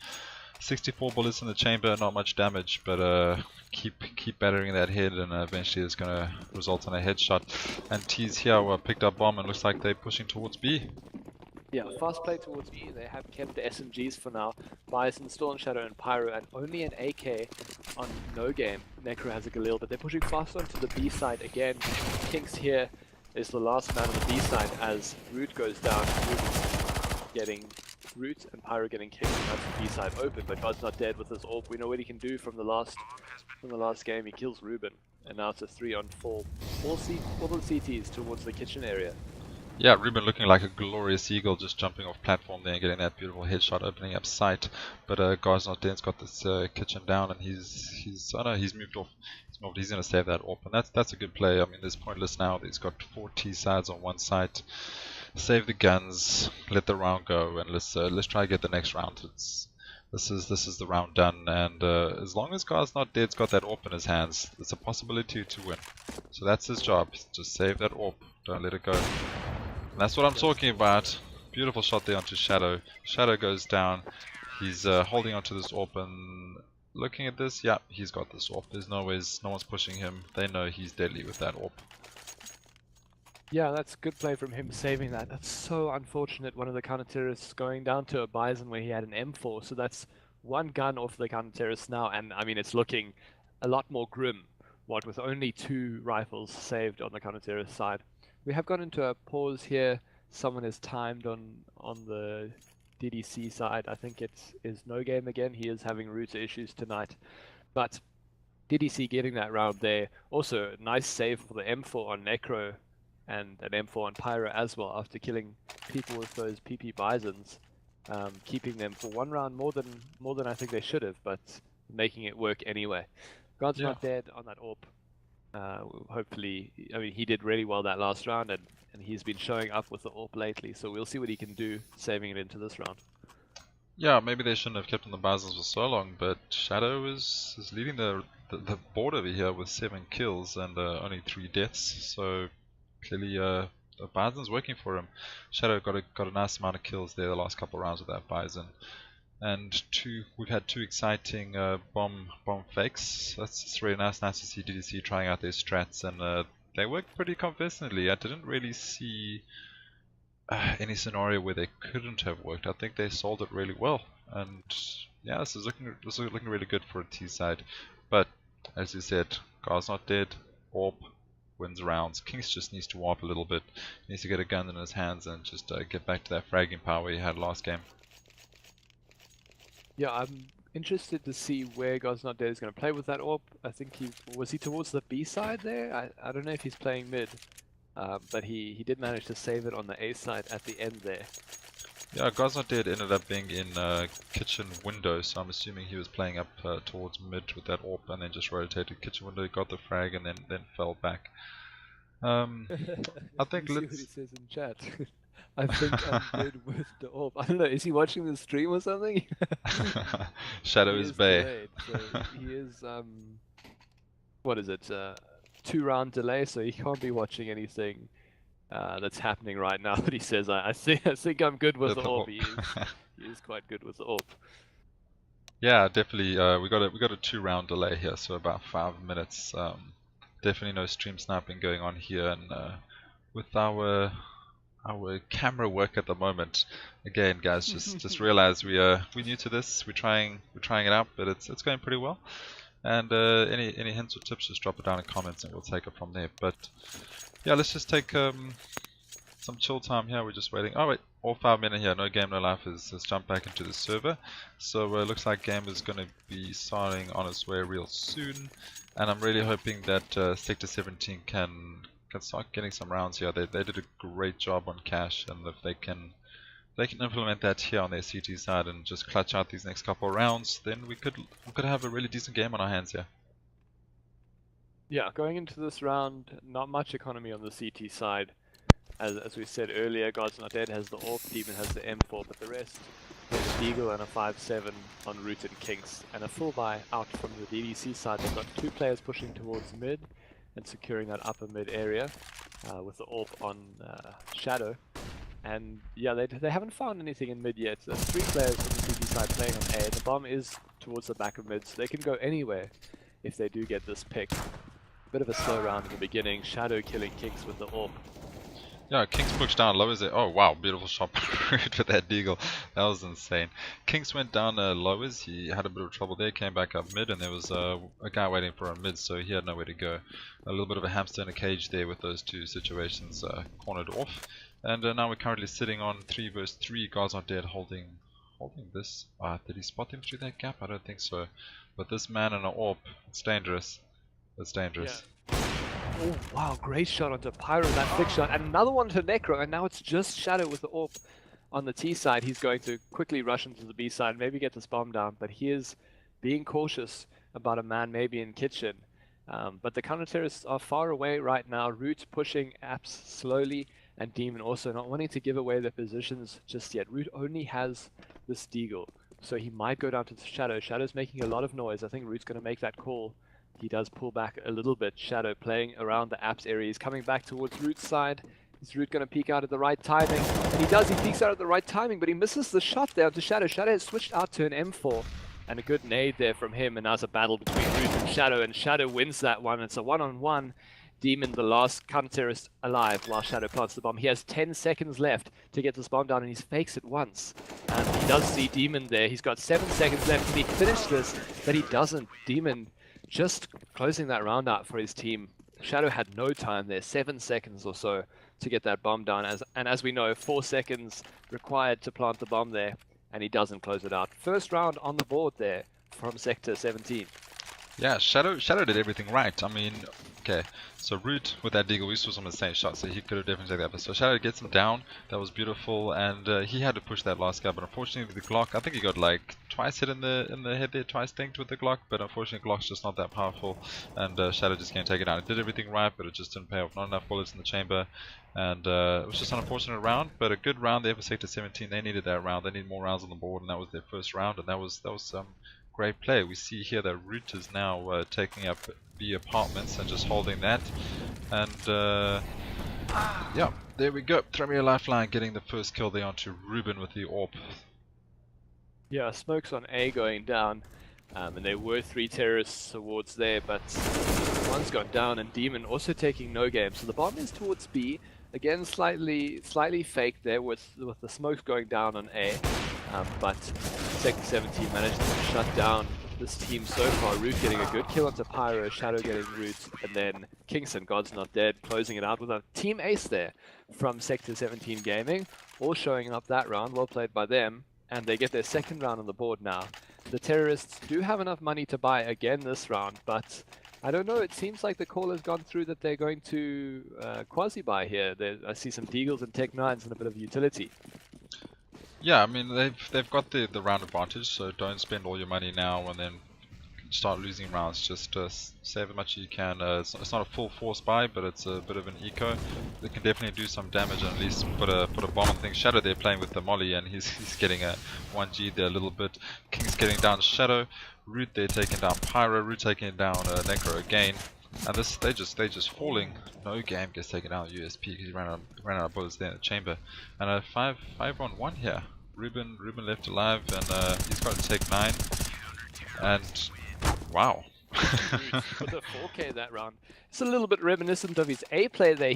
64 bullets in the chamber, not much damage, but keep battering that head, and eventually it's going to result in a headshot. And T's here picked up bomb, and looks like they're pushing towards B.
Yeah, fast play towards B. They have kept the SMGs for now. Bison still on Shadow and Pyro, and only an AK on No Game. Necro has a Galil, but they're pushing fast onto the B side again. Kinks here is the last man on the B side as Root goes down. Root and Pyro getting kicked, and that's the B side open. But God's not dead with his AWP. We know what he can do from the last game. He kills Ruben, and now it's a 3-on-4. All the CTs towards the kitchen area.
Yeah, Ruben looking like a glorious eagle, just jumping off platform there and getting that beautiful headshot, opening up sight. But God's not dead's got this kitchen down, and he's moved off. He's going to save that AWP, and that's a good play. I mean, there's pointless now. He's got 4 T sides on one side. Save the guns, let the round go, and let's try to get the next round. This is the round done, and as long as God's not dead's got that AWP in his hands, there's a possibility to win. So that's his job. Just save that AWP. Don't let it go. And that's what I'm talking about. Beautiful shot there onto Shadow. Shadow goes down. He's holding onto this AWP, and looking at this, yeah, he's got this AWP. There's no one's pushing him. They know he's deadly with that AWP.
Yeah, that's good play from him saving that. That's so unfortunate. One of the counter-terrorists going down to a Bison where he had an M4. So that's one gun off the counter-terrorist now. And I mean, it's looking a lot more grim. What, with only 2 rifles saved on the counter-terrorist side. We have gone into a pause here. Someone is timed on the DDC side. I think it is No Game again. He is having router issues tonight. But DDC getting that round there. Also, nice save for the M4 on Necro. And an M4 on Pyro as well, after killing people with those PP Bisons, keeping them for 1 round more than I think they should have, but making it work anyway. God's not dead on that AWP. Hopefully, I mean, he did really well that last round, and he's been showing up with the AWP lately, so we'll see what he can do, saving it into this round.
Yeah, maybe they shouldn't have kept on the Bisons for so long, but Shadow is leading the board over here with 7 kills and only 3 deaths, so clearly the Bison's working for him. Shadow got a nice amount of kills there the last couple of rounds with that Bison. And we've had 2 exciting bomb fakes. That's really nice to see DDC trying out their strats, and they worked pretty convincingly. I didn't really see any scenario where they couldn't have worked. I think they sold it really well, and yeah, this is looking really good for a T side. But as you said, God's not dead. AWP wins rounds. Kings just needs to warp a little bit. He needs to get a gun in his hands and just get back to that fragging power he had last game. Yeah,
I'm interested to see where God's Not Dead is going to play with that AWP. I think was he towards the B side there? I don't know if he's playing mid, but he did manage to save it on the A side at the end there.
Yeah, God's Not Dead ended up being in kitchen window, so I'm assuming he was playing up towards mid with that AWP, and then just rotated kitchen window, got the frag, and then fell back. I think
see what he says in chat. I think I'm good with the AWP. I don't know, is he watching the stream or something?
Shadow is Bay.
Delayed, so he is, what is it, 2-round delay, so he can't be watching anything that's happening right now. But he says, I think I'm good with the AWP. He is quite good with the AWP.
Yeah, definitely. We got a 2-round delay here, so about 5 minutes. Definitely no stream sniping going on here, and with our camera work at the moment. Again, guys, just realize we're new to this. We're trying it out, but it's going pretty well. And any hints or tips, just drop it down in comments, and we'll take it from there. But yeah, let's just take some some chill time here. We're just waiting. Oh wait, all 5 minutes here. No Game No Life has jumped back into the server. So looks like game is going to be starting on its way real soon. And I'm really hoping that Sector 17 can start getting some rounds here. They did a great job on cash, and if they can implement that here on their CT side and just clutch out these next couple of rounds, then we could have a really decent game on our hands here.
Yeah, going into this round, not much economy on the CT side. As we said earlier, God's Not Dead has the AWP, Demon has the M4, but the rest is a Deagle and a 5-7 on Root and Kinks. And a full buy out from the DDC side. They've got 2 players pushing towards mid and securing that upper mid area with the AWP on Shadow. And yeah, they haven't found anything in mid yet. There's 3 players on the CT side playing on A. The bomb is towards the back of mid, so they can go anywhere if they do get this pick. Bit of a slow round in the beginning. Shadow killing Kinks with the AWP.
Yeah, Kinks pushed down lowers it. Oh wow, beautiful shot with that deagle. That was insane. Kinks went down lowers. He had a bit of trouble there. Came back up mid, and there was a guy waiting for him mid, so he had nowhere to go. A little bit of a hamster in a cage there with those 2 situations cornered off. And now we're currently sitting on 3 versus 3. Guards Not Dead holding this. Did he spot him through that gap? I don't think so. But this man in an AWP, it's dangerous. It's dangerous.
Yeah. Oh wow, great shot onto Pyro, that flick shot, and another one to Necro, and now it's just Shadow with the AWP on the T side. He's going to quickly rush into the B side, maybe get this bomb down, but he is being cautious about a man maybe in kitchen. But the counter-terrorists are far away right now. Root pushing apps slowly, and Demon also not wanting to give away their positions just yet. Root only has this Deagle, so he might go down to Shadow. Shadow's making a lot of noise. I think Root's going to make that call. He does pull back a little bit. Shadow playing around the apps area. He's coming back towards Root's side. Is Root going to peek out at the right timing? And he does. He peeks out at the right timing, but he misses the shot there onto Shadow. Shadow has switched out to an M4. And a good nade there from him. And now it's a battle between Root and Shadow wins that one. It's a one-on-one. Demon, the last counter-terrorist alive while Shadow plants the bomb. He has 10 seconds left to get this bomb down, and he fakes it once. And he does see Demon there. He's got 7 seconds left. Can he finish this? But he doesn't. Demon just closing that round out for his team. Shadow had no time there, 7 seconds or so to get that bomb down. And as we know, 4 seconds required to plant the bomb there, and he doesn't close it out. First round on the board there from Sector 17.
Yeah, Shadow did everything right. I mean, okay, so Root with that Deagle, we saw some insane shots, so he could have definitely taken that. But so Shadow gets him down, that was beautiful, and he had to push that last guy. But unfortunately, with the Glock, I think he got like twice hit in the head there, twice dinked with the Glock. But unfortunately, Glock's just not that powerful, and Shadow just can't take it down. It did everything right, but it just didn't pay off. Not enough bullets in the chamber, and it was just an unfortunate round. But a good round there for Sector 17. They needed that round. They need more rounds on the board, and that was their first round, and that was great play. We see here that Root is now taking up B apartments and just holding that, and yeah, there we go. Throw me a lifeline, getting the first kill there onto Ruben with the AWP.
Yeah, smokes on A going down, and there were 3 terrorists towards there, but one's gone down, and Demon also taking no game. So the bomb is towards B. Again, slightly faked there with the smokes going down on A, but Sector 17 managed to shut down this team so far. Root getting a good kill onto Pyro, Shadow getting Root, and then Kingston, God's Not Dead, closing it out with a team ace there from Sector 17 Gaming, all showing up that round. Well played by them, and they get their second round on the board now. The terrorists do have enough money to buy again this round, but I don't know, it seems like the call has gone through that they're going to quasi-buy here. I see some Deagles and Tech 9s and a bit of utility.
Yeah, I mean, they've got the round advantage, so don't spend all your money now and then start losing rounds. Just save as much as you can. It's not a full force buy, but it's a bit of an eco. They can definitely do some damage and at least put a bomb on things. Shadow there playing with the molly, and he's getting a 1G there a little bit. King's getting down Shadow. Root there taking down Pyro. Root taking down Necro again. And this they just falling. No game gets taken out USP because he ran out of bullets there in the chamber. And a 5-on-1 here. Ruben left alive, and he's got to take 9. And wow.
With a 4K that round. It's a little bit reminiscent of his A play there.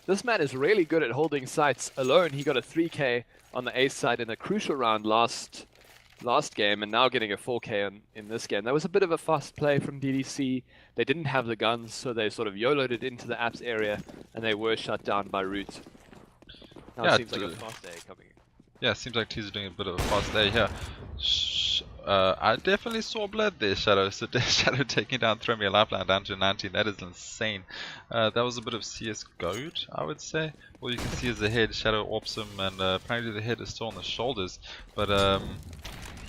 This man is really good at holding sites alone. He got a 3K on the A side in a crucial round last game, and now getting a 4K in this game. That was a bit of a fast play from DDC. They didn't have the guns, so they sort of YOLO'd it into the apps area, and they were shut down by Root. Now
Yeah,
it seems like a fast A coming in.
Yeah, it seems like T's are doing a bit of a fast day here. I definitely saw blood there, Shadow. So Shadow taking down Throw Me a Lifeline down to 19. That is insane. That was a bit of CS goad, I would say. All you can see is the head. Shadow ops him, and apparently the head is still on the shoulders. But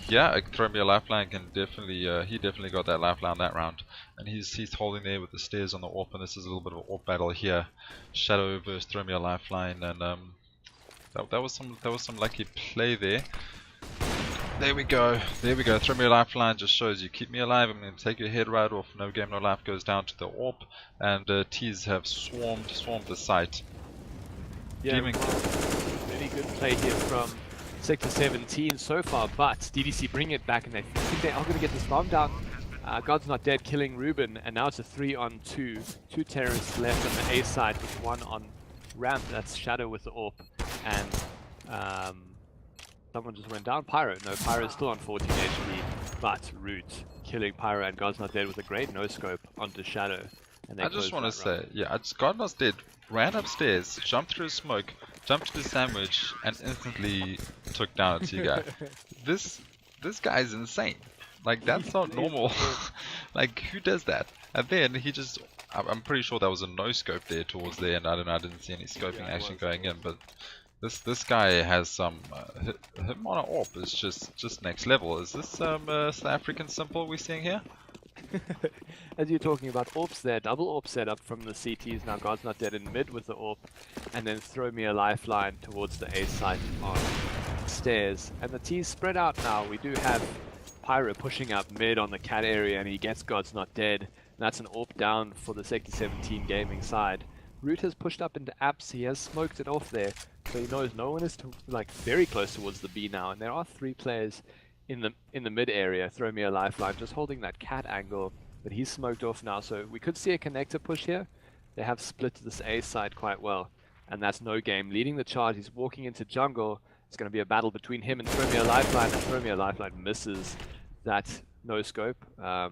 yeah, Throw Me a Lifeline can definitely. He definitely got that lifeline that round, and he's holding there with the stairs on the AWP. And this is a little bit of an AWP battle here. Shadow versus Throw Me a Lifeline, and that was some lucky play there. There we go. Throw Me a Lifeline just shows you keep me alive. I'm going to take your head right off. No game, no life goes down to the AWP, and T's have swarmed the site.
Yeah, really good play here from Sector 17 so far, but DDC bring it back, and they think they are going to get this bomb down. God's Not Dead killing Ruben, and now it's a 3-on-2. 2 terrorists left on the A side with 1 on ramp. That's Shadow with the AWP, and someone just went down. Pyro. No, Pyro is still on 14 HP, but Root killing Pyro, and God's Not Dead with a great no-scope onto Shadow. And
I just want to say, yeah, God's Not Dead ran upstairs, jumped through smoke, jumped to the sandwich, and instantly took down a T guy. This guy is insane. Like, that's not normal. Like, who does that? And then he just, I'm pretty sure that was a no-scope there towards there, and I don't know, I didn't see any scoping action going in, but this guy has some, him on an AWP is just next level. Is this South African simple we're seeing here?
As you're talking about AWPs there, double AWP setup from the CTs. Now God's Not Dead in mid with the AWP, and then Throw Me a Lifeline towards the A site on stairs. And the T's spread out now. We do have Pyro pushing up mid on the cat area, and he gets God's Not Dead. And that's an AWP down for the Sector 17 gaming side. Root has pushed up into apps. He has smoked it off there, so he knows no one is like very close towards the B now. And there are 3 players in the mid area. Throw Me a Lifeline, just holding that cat angle, but he's smoked off now. So we could see a connector push here. They have split this A side quite well, and that's No Game leading the charge. He's walking into jungle. It's going to be a battle between him and Throw Me a Lifeline, and Throw Me a Lifeline misses that no scope. No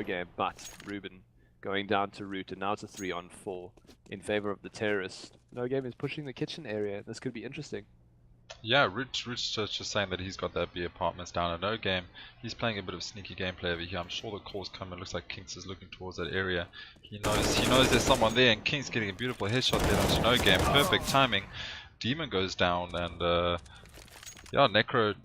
Game, but Ruben going down to Root, and now it's a 3-on-4 in favor of the terrorist. No Game is pushing the kitchen area. This could be interesting.
Yeah, Root's just saying that he's got that B apartments down at No Game. He's playing a bit of sneaky gameplay over here. I'm sure the call's coming. It looks like Kinks is looking towards that area. He knows there's someone there, and Kinks getting a beautiful headshot there onto No Game. Perfect timing. Demon goes down, and yeah, Necro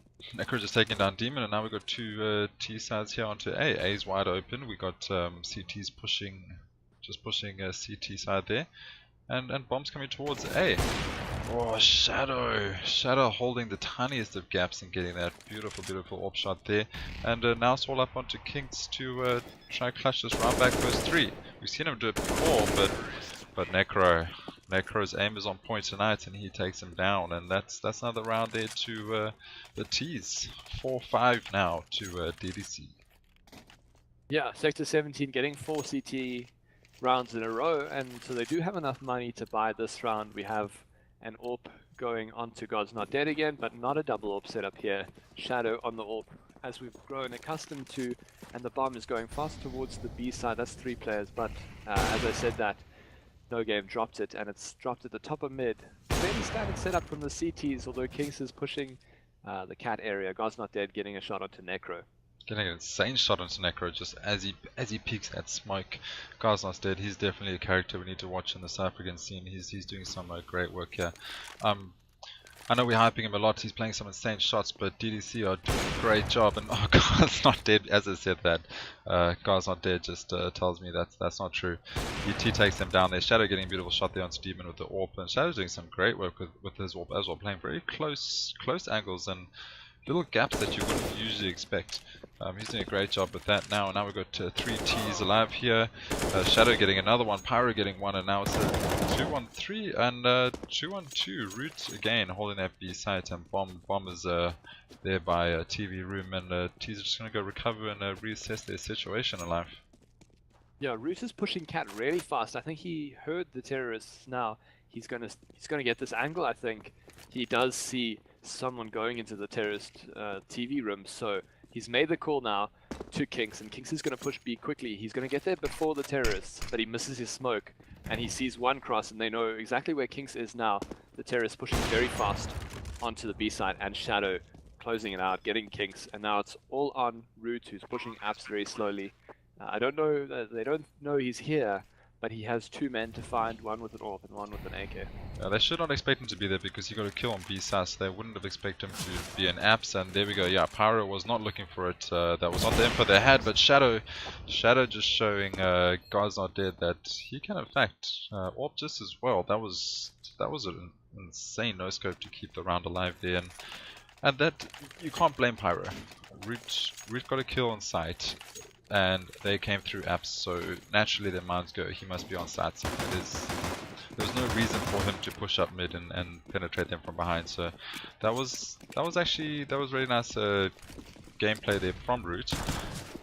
just taking down Demon, and now we've got 2 T sides here onto A. A's wide open. We got CT's pushing a CT side there, and bombs coming towards A. Oh, Shadow holding the tiniest of gaps and getting that beautiful AWP shot there. And now it's all up onto Kinks to try and clutch this round back first 3. We've seen him do it before, but Necro's aim is on point tonight, and he takes him down. And that's another round there to the T's. 4-5 now to DDC.
Yeah, Sector 17 getting 4 CT rounds in a row, and so they do have enough money to buy this round. We have an AWP going on to God's Not Dead again, but not a double AWP setup here. Shadow on the AWP, as we've grown accustomed to, and the bomb is going fast towards the B side. That's 3 players, but as I said that, No Game dropped it, and it's dropped at the top of mid. Fairly standard setup from the CTs, although Kinks is pushing the cat area. God's Not Dead getting a shot onto Necro.
Getting an insane shot onto Necro just as he peeks that smoke. God's Not Dead. He's definitely a character we need to watch in the South African scene. He's doing some great work here. I know we're hyping him a lot. He's playing some insane shots, but DDC are doing a great job. And oh, God's Not Dead. As I said that, God's Not Dead just tells me that's not true. He takes them down there. Shadow getting a beautiful shot there onto Demon with the AWP, and Shadow's doing some great work with his AWP as well, playing very close angles and little gaps that you wouldn't usually expect. He's doing a great job with that now. And now we've got 3 T's alive here. Shadow getting another one, Pyro getting one, and now it's a 2-1-3 and 2-1-2. Root again holding that B site, and Bomb is there by TV room, and T's are just going to go recover and reassess their situation in life.
Yeah, Root is pushing cat really fast. I think he heard the terrorists now. He's gonna get this angle. I think he does see someone going into the terrorist TV room, so he's made the call now to Kinks, and Kinks is going to push B quickly. He's going to get there before the terrorists, but he misses his smoke. and he sees one cross, and they know exactly where Kinks is now. The terrorists pushing very fast onto the B side, and Shadow closing it out, getting Kinks, and now it's all on Root, who's pushing Apps very slowly. I don't know, they don't know he's here, but he has two men to find, one with an AWP and one with an AK.
They should not expect him to be there because he got a kill on B side, so they wouldn't have expected him to be in Apps, and there we go. Yeah, Pyro was not looking for it. That was not the info they had, but Shadow just showing God's Not Dead that he can in fact AWP just as well. That was an insane no scope to keep the round alive there, and that you can't blame Pyro. Root got a kill on site, and they came through Apps, so naturally their minds go, he must be on site. So there's no reason for him to push up mid and penetrate them from behind. So that was really nice gameplay there from Root.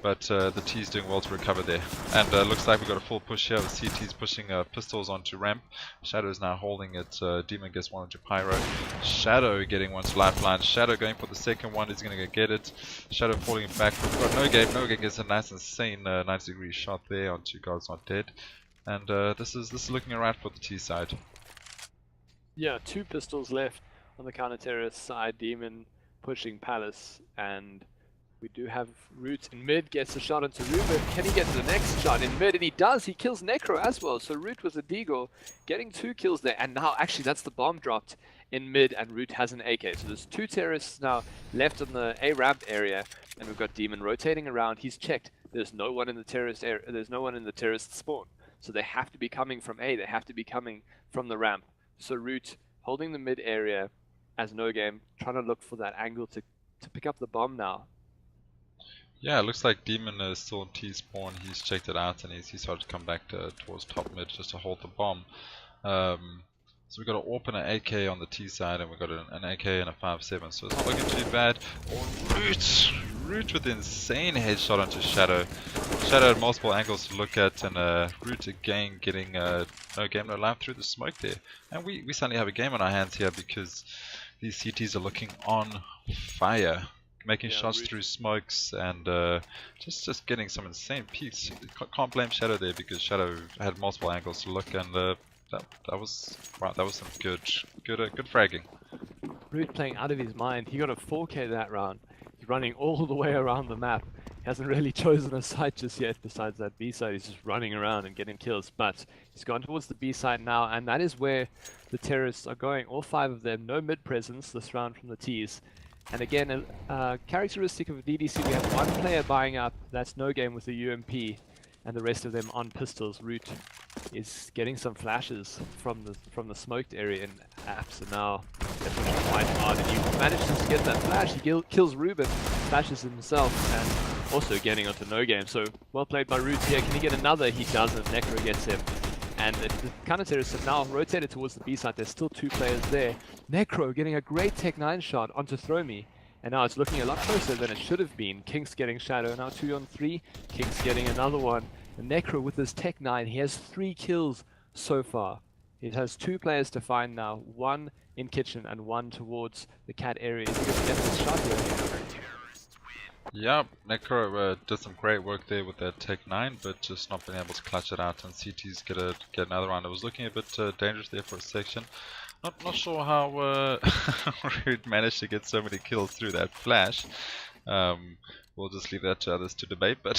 But the T's doing well to recover there. And looks like we got a full push here. The CT's pushing pistols onto ramp. Shadow's now holding it. Demon gets one onto Pyro. Shadow getting one to Lifeline. Shadow going for the second one. He's going to go get it. Shadow falling back. We've got No Game. No Game gets a nice insane 90-degree shot there onto God's Not Dead. And this is looking alright for the T side.
Yeah, two pistols left on the counter-terrorist side. Demon pushing Palace, and we do have Root in mid, gets a shot onto Ruben. Can he get to the next shot in mid? And he does. He kills Necro as well. So Root was a deagle, getting two kills there. And now, actually, that's the bomb dropped in mid, and Root has an AK. So there's two terrorists now left in the A ramp area, and we've got Demon rotating around. He's checked. There's no one in the terrorist area. There's no one in the terrorist spawn. So they have to be coming from A. They have to be coming from the ramp. So Root holding the mid area as No Game, trying to look for that angle to pick up the bomb now.
Yeah, it looks like Demon is still in T-spawn. He's checked it out and he started to come back towards top mid just to hold the bomb. So we've got an AWP and an AK on the T side, and we've got an AK and a 5.7, so it's not looking too bad. Oh, Root with the insane headshot onto Shadow. Shadow had multiple angles to look at, and Root again getting No Game No Life through the smoke there. And we suddenly have a game on our hands here because these CTs are looking on fire. Making shots through smokes and just getting some insane peaks. Can't blame Shadow there because Shadow had multiple angles to look, and that was some good fragging.
Root playing out of his mind. He got a 4K that round. He's running all the way around the map. He hasn't really chosen a site just yet besides that B side. He's just running around and getting kills, but he's gone towards the B side now, and that is where the terrorists are going. All five of them, no mid presence this round from the T's. And again, a characteristic of DDC, we have one player buying up, that's No Game with the UMP, and the rest of them on pistols. Root is getting some flashes from the smoked area in Apps, and now they're pushing quite hard, and he manages to get that flash. He kills Ruben, flashes himself, and also getting onto No Game. So well played by Root here. Can he get another? He doesn't. Necro gets him. And the counter-terrorists have now rotated towards the B side. There's still two players there. Necro getting a great Tech 9 shot onto Throw Me. And now it's looking a lot closer than it should have been. Kinks getting Shadow, now 2 on 3. Kinks getting another one. And Necro with his Tech 9, he has 3 kills so far. He has 2 players to find now. 1 in kitchen and 1 towards the cat area. He's going to get this shot here.
Yeah, Necro did some great work there with that Tech 9, but just not being able to clutch it out, and CT's get another round. It was looking a bit dangerous there for a section. Not sure how Root managed to get so many kills through that flash. We'll just leave that to others to debate, but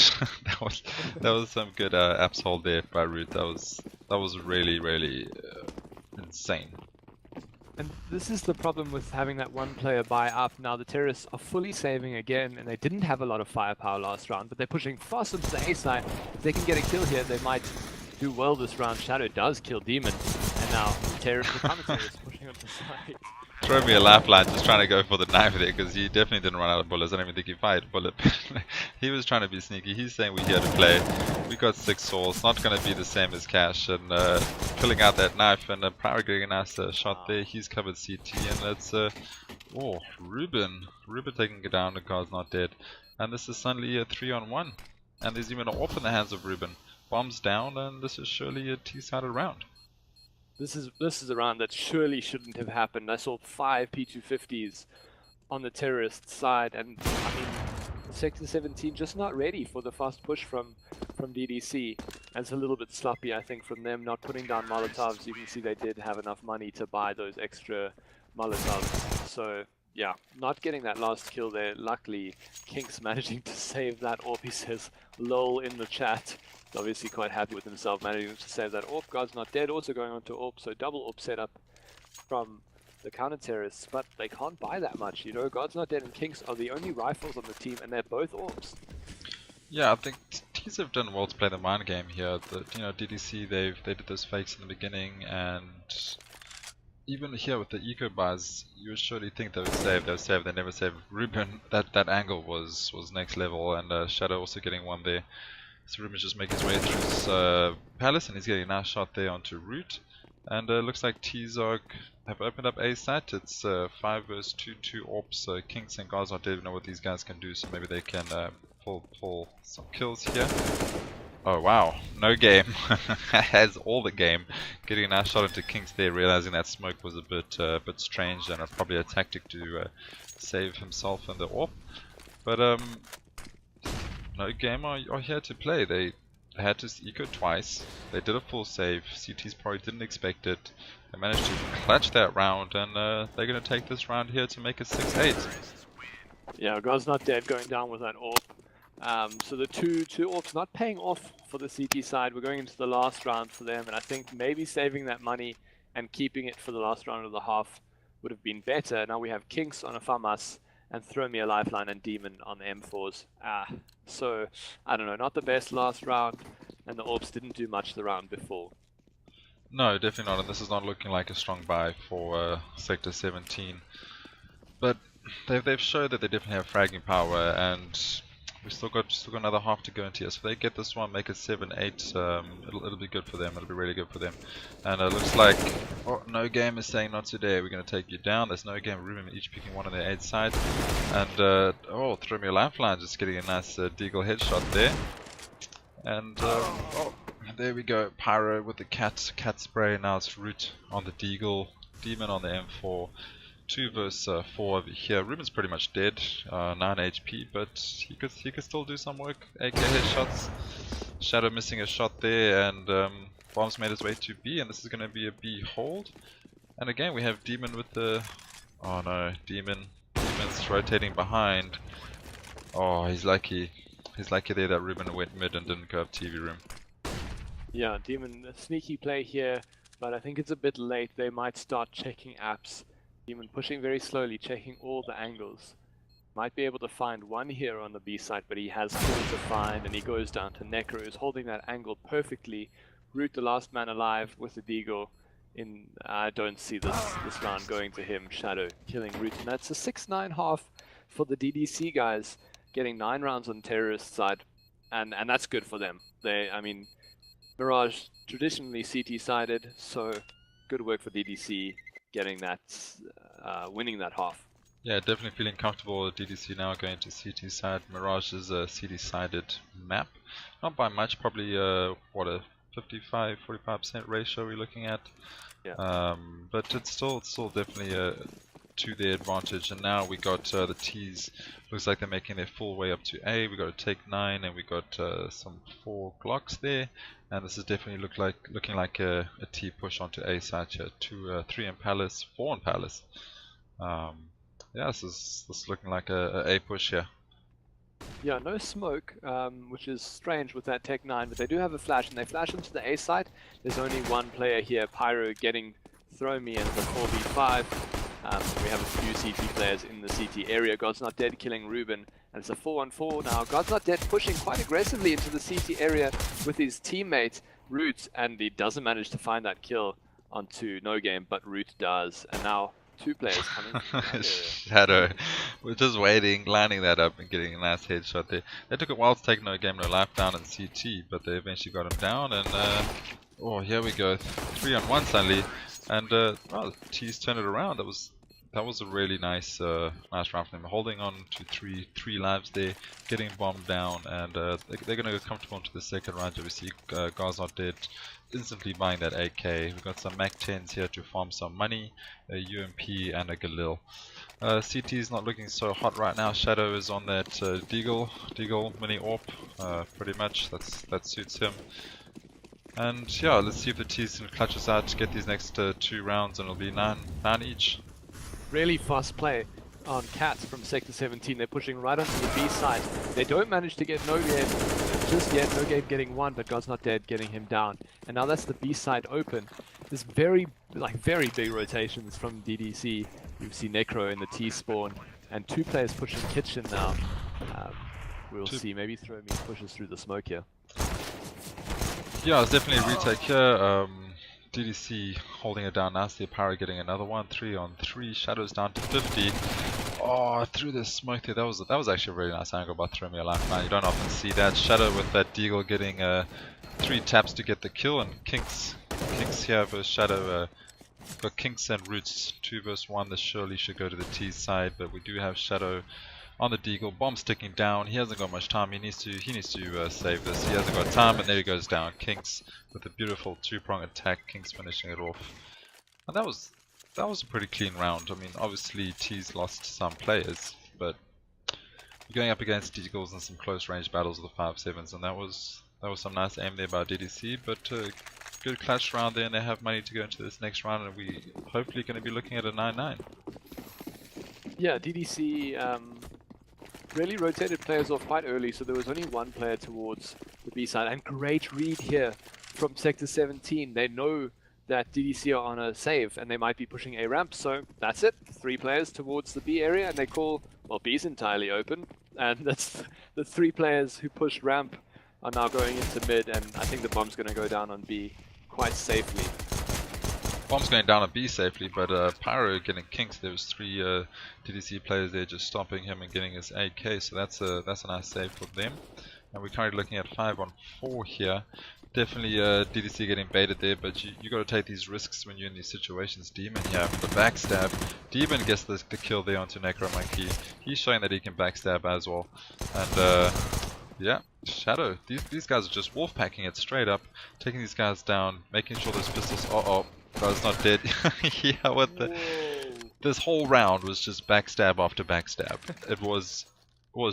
that was some good apps hold there by Root. That was really insane.
And this is the problem with having that one player buy up. Now the terrorists are fully saving again, and they didn't have a lot of firepower last round, but they're pushing fast into the A side. If they can get a kill here, they might do well this round. Shadow does kill Demon, and now the counter-terrorists pushing up the side.
Throw Me a lifeline, just trying to go for the knife there, because he definitely didn't run out of bullets. I don't even think he fired a bullet. He was trying to be sneaky. He's saying we're here to play. We got 6 souls. Not going to be the same as Cash. And pulling out that knife, and Power getting a nice shot there. He's covered CT, and it's Ruben taking it down. The God's Not Dead. And this is suddenly a 3-on-1. And there's even an AWP in the hands of Ruben. Bombs down, and this is surely a T-sided round.
This is a round that surely shouldn't have happened. I saw 5 P250s on the terrorist side, and I mean, Sector 17 just not ready for the fast push from DDC. And it's a little bit sloppy, I think, from them not putting down Molotovs. You can see they did have enough money to buy those extra Molotovs. So yeah, not getting that last kill there. Luckily, Kink's managing to save that AWP. He says lol in the chat. He's obviously quite happy with himself managing to save that AWP. God's not dead, also going on to AWP, so double AWP setup from the counter-terrorists, but they can't buy that much, you know. God's not dead and Kinks are the only rifles on the team, and they're both AWPs.
Yeah, I think T's have done well to play the mind game here. DDC, they did those fakes in the beginning, and even here with the eco buys, you would surely think they would save. They never save. Ruben, that angle was next level, and Shadow also getting one there. So Ruben's just making his way through his palace, and he's getting a nice shot there onto Root. And looks like T-Zog have opened up A site. It's 5 versus 2 AWPs. Kinks and Guys not dead know what these guys can do, so maybe they can pull some kills here. Oh wow, no game. Has all the game. Getting a nice shot into Kinks there, realizing that smoke was a bit strange and probably a tactic to save himself and the AWP. But no game are here to play. They had to eco twice. They did a full save. CT's probably didn't expect it. They managed to clutch that round, and they're going to take this round here to make it 6-8.
Yeah, God's not dead going down with that AWP. So the two AWPs not paying off for the CT side. We're going into the last round for them, and I think maybe saving that money and keeping it for the last round of the half would have been better. Now we have Kinks on a FAMAS and Throw Me a Lifeline and Demon on the M4s. So, I don't know, not the best last round, and the AWPs didn't do much the round before.
No, definitely not, and this is not looking like a strong buy for Sector 17. But they've showed that they definitely have fragging power, and we've still got another half to go into here. So if they get this one, make it 7-8, it'll be good for them. It'll be really good for them. And it looks like no game is saying not today. We're going to take you down. There's no game. Ruben each picking one on their 8 side. And Throw Me a Lifeline, just getting a nice deagle headshot there. And there we go. Pyro with the cat spray. Now it's Root on the deagle, Demon on the M4. 2 versus 4 over here. Ruben's pretty much dead, 9 HP, but he could still do some work. AK headshots. Shadow missing a shot there, and Bomb's made his way to B, and this is going to be a B hold. And again, we have Demon with the... Oh no, Demon's rotating behind. Oh, he's lucky. He's lucky there that Ruben went mid and didn't go up TV room.
Yeah, Demon, a sneaky play here, but I think it's a bit late. They might start checking apps. Demon pushing very slowly, checking all the angles. Might be able to find one here on the B side, but he has 4 to find, and he goes down to Necro, who's holding that angle perfectly. Root, the last man alive with the deagle. I don't see this round going to him. Shadow killing Root, and that's a 6-9 half for the DDC guys, getting 9 rounds on terrorist side, and that's good for them. I mean, Mirage traditionally CT sided, so good work for DDC. Getting that, winning that half. Yeah,
definitely feeling comfortable with DDC now going to CT side. Mirage is a CT sided map. Not by much, probably what, a 55-45% ratio we're looking at.
Yeah.
But it's still definitely to their advantage. And now we got the T's. Looks like they're making their full way up to A. We got a Take 9, and we got some 4 Glocks there. And this is definitely looking like a T push onto A side here. 3 in Palace, 4 in Palace. Yeah, this is looking like a push here.
Yeah, no smoke, which is strange with that Tech 9, but they do have a flash, and they flash into the A side. There's only one player here, Pyro, getting Throw Me in the 4v5. We have a few CT players in the CT area. God's Not Dead killing Ruben, and it's a 4-on-4 now. God's Not Dead pushing quite aggressively into the CT area with his teammate Root, and he doesn't manage to find that kill onto No Game, but Root does. And now 2 players coming.
Shadow, we're just waiting, lining that up and getting a nice headshot there. They took a while to take No Game, No Life down in CT, but they eventually got him down, and here we go, 3-on-1 suddenly. And T's turned it around. That was a really nice nice round for them. Holding on to three lives there, getting bombed down, and they're going to go comfortable into the second round. Obviously, Guys Not Dead instantly buying that AK. We've got some Mac 10s here to farm some money, a UMP and a Galil. CT is not looking so hot right now. Shadow is on that Deagle mini AWP, pretty much. That suits him. And yeah, let's see if the T's can clutch us out to get these next 2 rounds, and it'll be 9 each.
Really fast play on Cats from Sector 17. They're pushing right onto the B side. They don't manage to get No Game just yet. No Game getting 1, but God's Not Dead getting him down. And now that's the B side open. There's very big rotations from DDC. You see Necro in the T spawn, and 2 players pushing Kitchen now. We'll see. Maybe Throw Me pushes through the smoke here.
Yeah, it's definitely a retake here. DDC holding it down nicely. Pyro getting another one. 3 on 3. Shadows down to 50. Oh, through the smoke there. That was actually a really nice angle by Throw Me a Lifeline. You don't often see that. Shadow with that Deagle getting 3 taps to get the kill, and Kinks here versus Shadow. Got Kinks and Roots 2 versus 1. This surely should go to the T side, but we do have Shadow on the Deagle. Bomb sticking down. He hasn't got much time. He needs to save this. He hasn't got time, and there he goes down. Kinks with a beautiful 2-prong attack. Kinks finishing it off, and that was a pretty clean round. I mean, obviously T's lost some players, but you're going up against Deagles in some close range battles with the 5.7s, and that was some nice aim there by DDC. But good clutch round there, and they have money to go into this next round, and we hopefully going to be looking at a 9-9.
Yeah, DDC really rotated players off quite early, so there was only 1 player towards the B side. And great read here from Sector 17. They know that DDC are on a save, and they might be pushing A ramp, so that's it. 3 players towards the B area, and they call, well, B's entirely open, and that's the 3 players who pushed ramp are now going into mid, and I think the bomb's going to go down on B quite safely.
Bomb's going down on B safely, but Pyro getting Kinks. There was 3 DDC players there just stopping him and getting his AK, so that's a nice save for them. And we're currently looking at 5 on 4 here. Definitely DDC getting baited there, but you got to take these risks when you're in these situations. Demon here for the backstab. Demon gets the kill there onto Necromonkey. He's showing that he can backstab as well. And yeah, Shadow. These guys are just wolf packing it straight up, taking these guys down, making sure those pistols. God's Not Dead. Yeah, what the? This whole round was just backstab after backstab. It was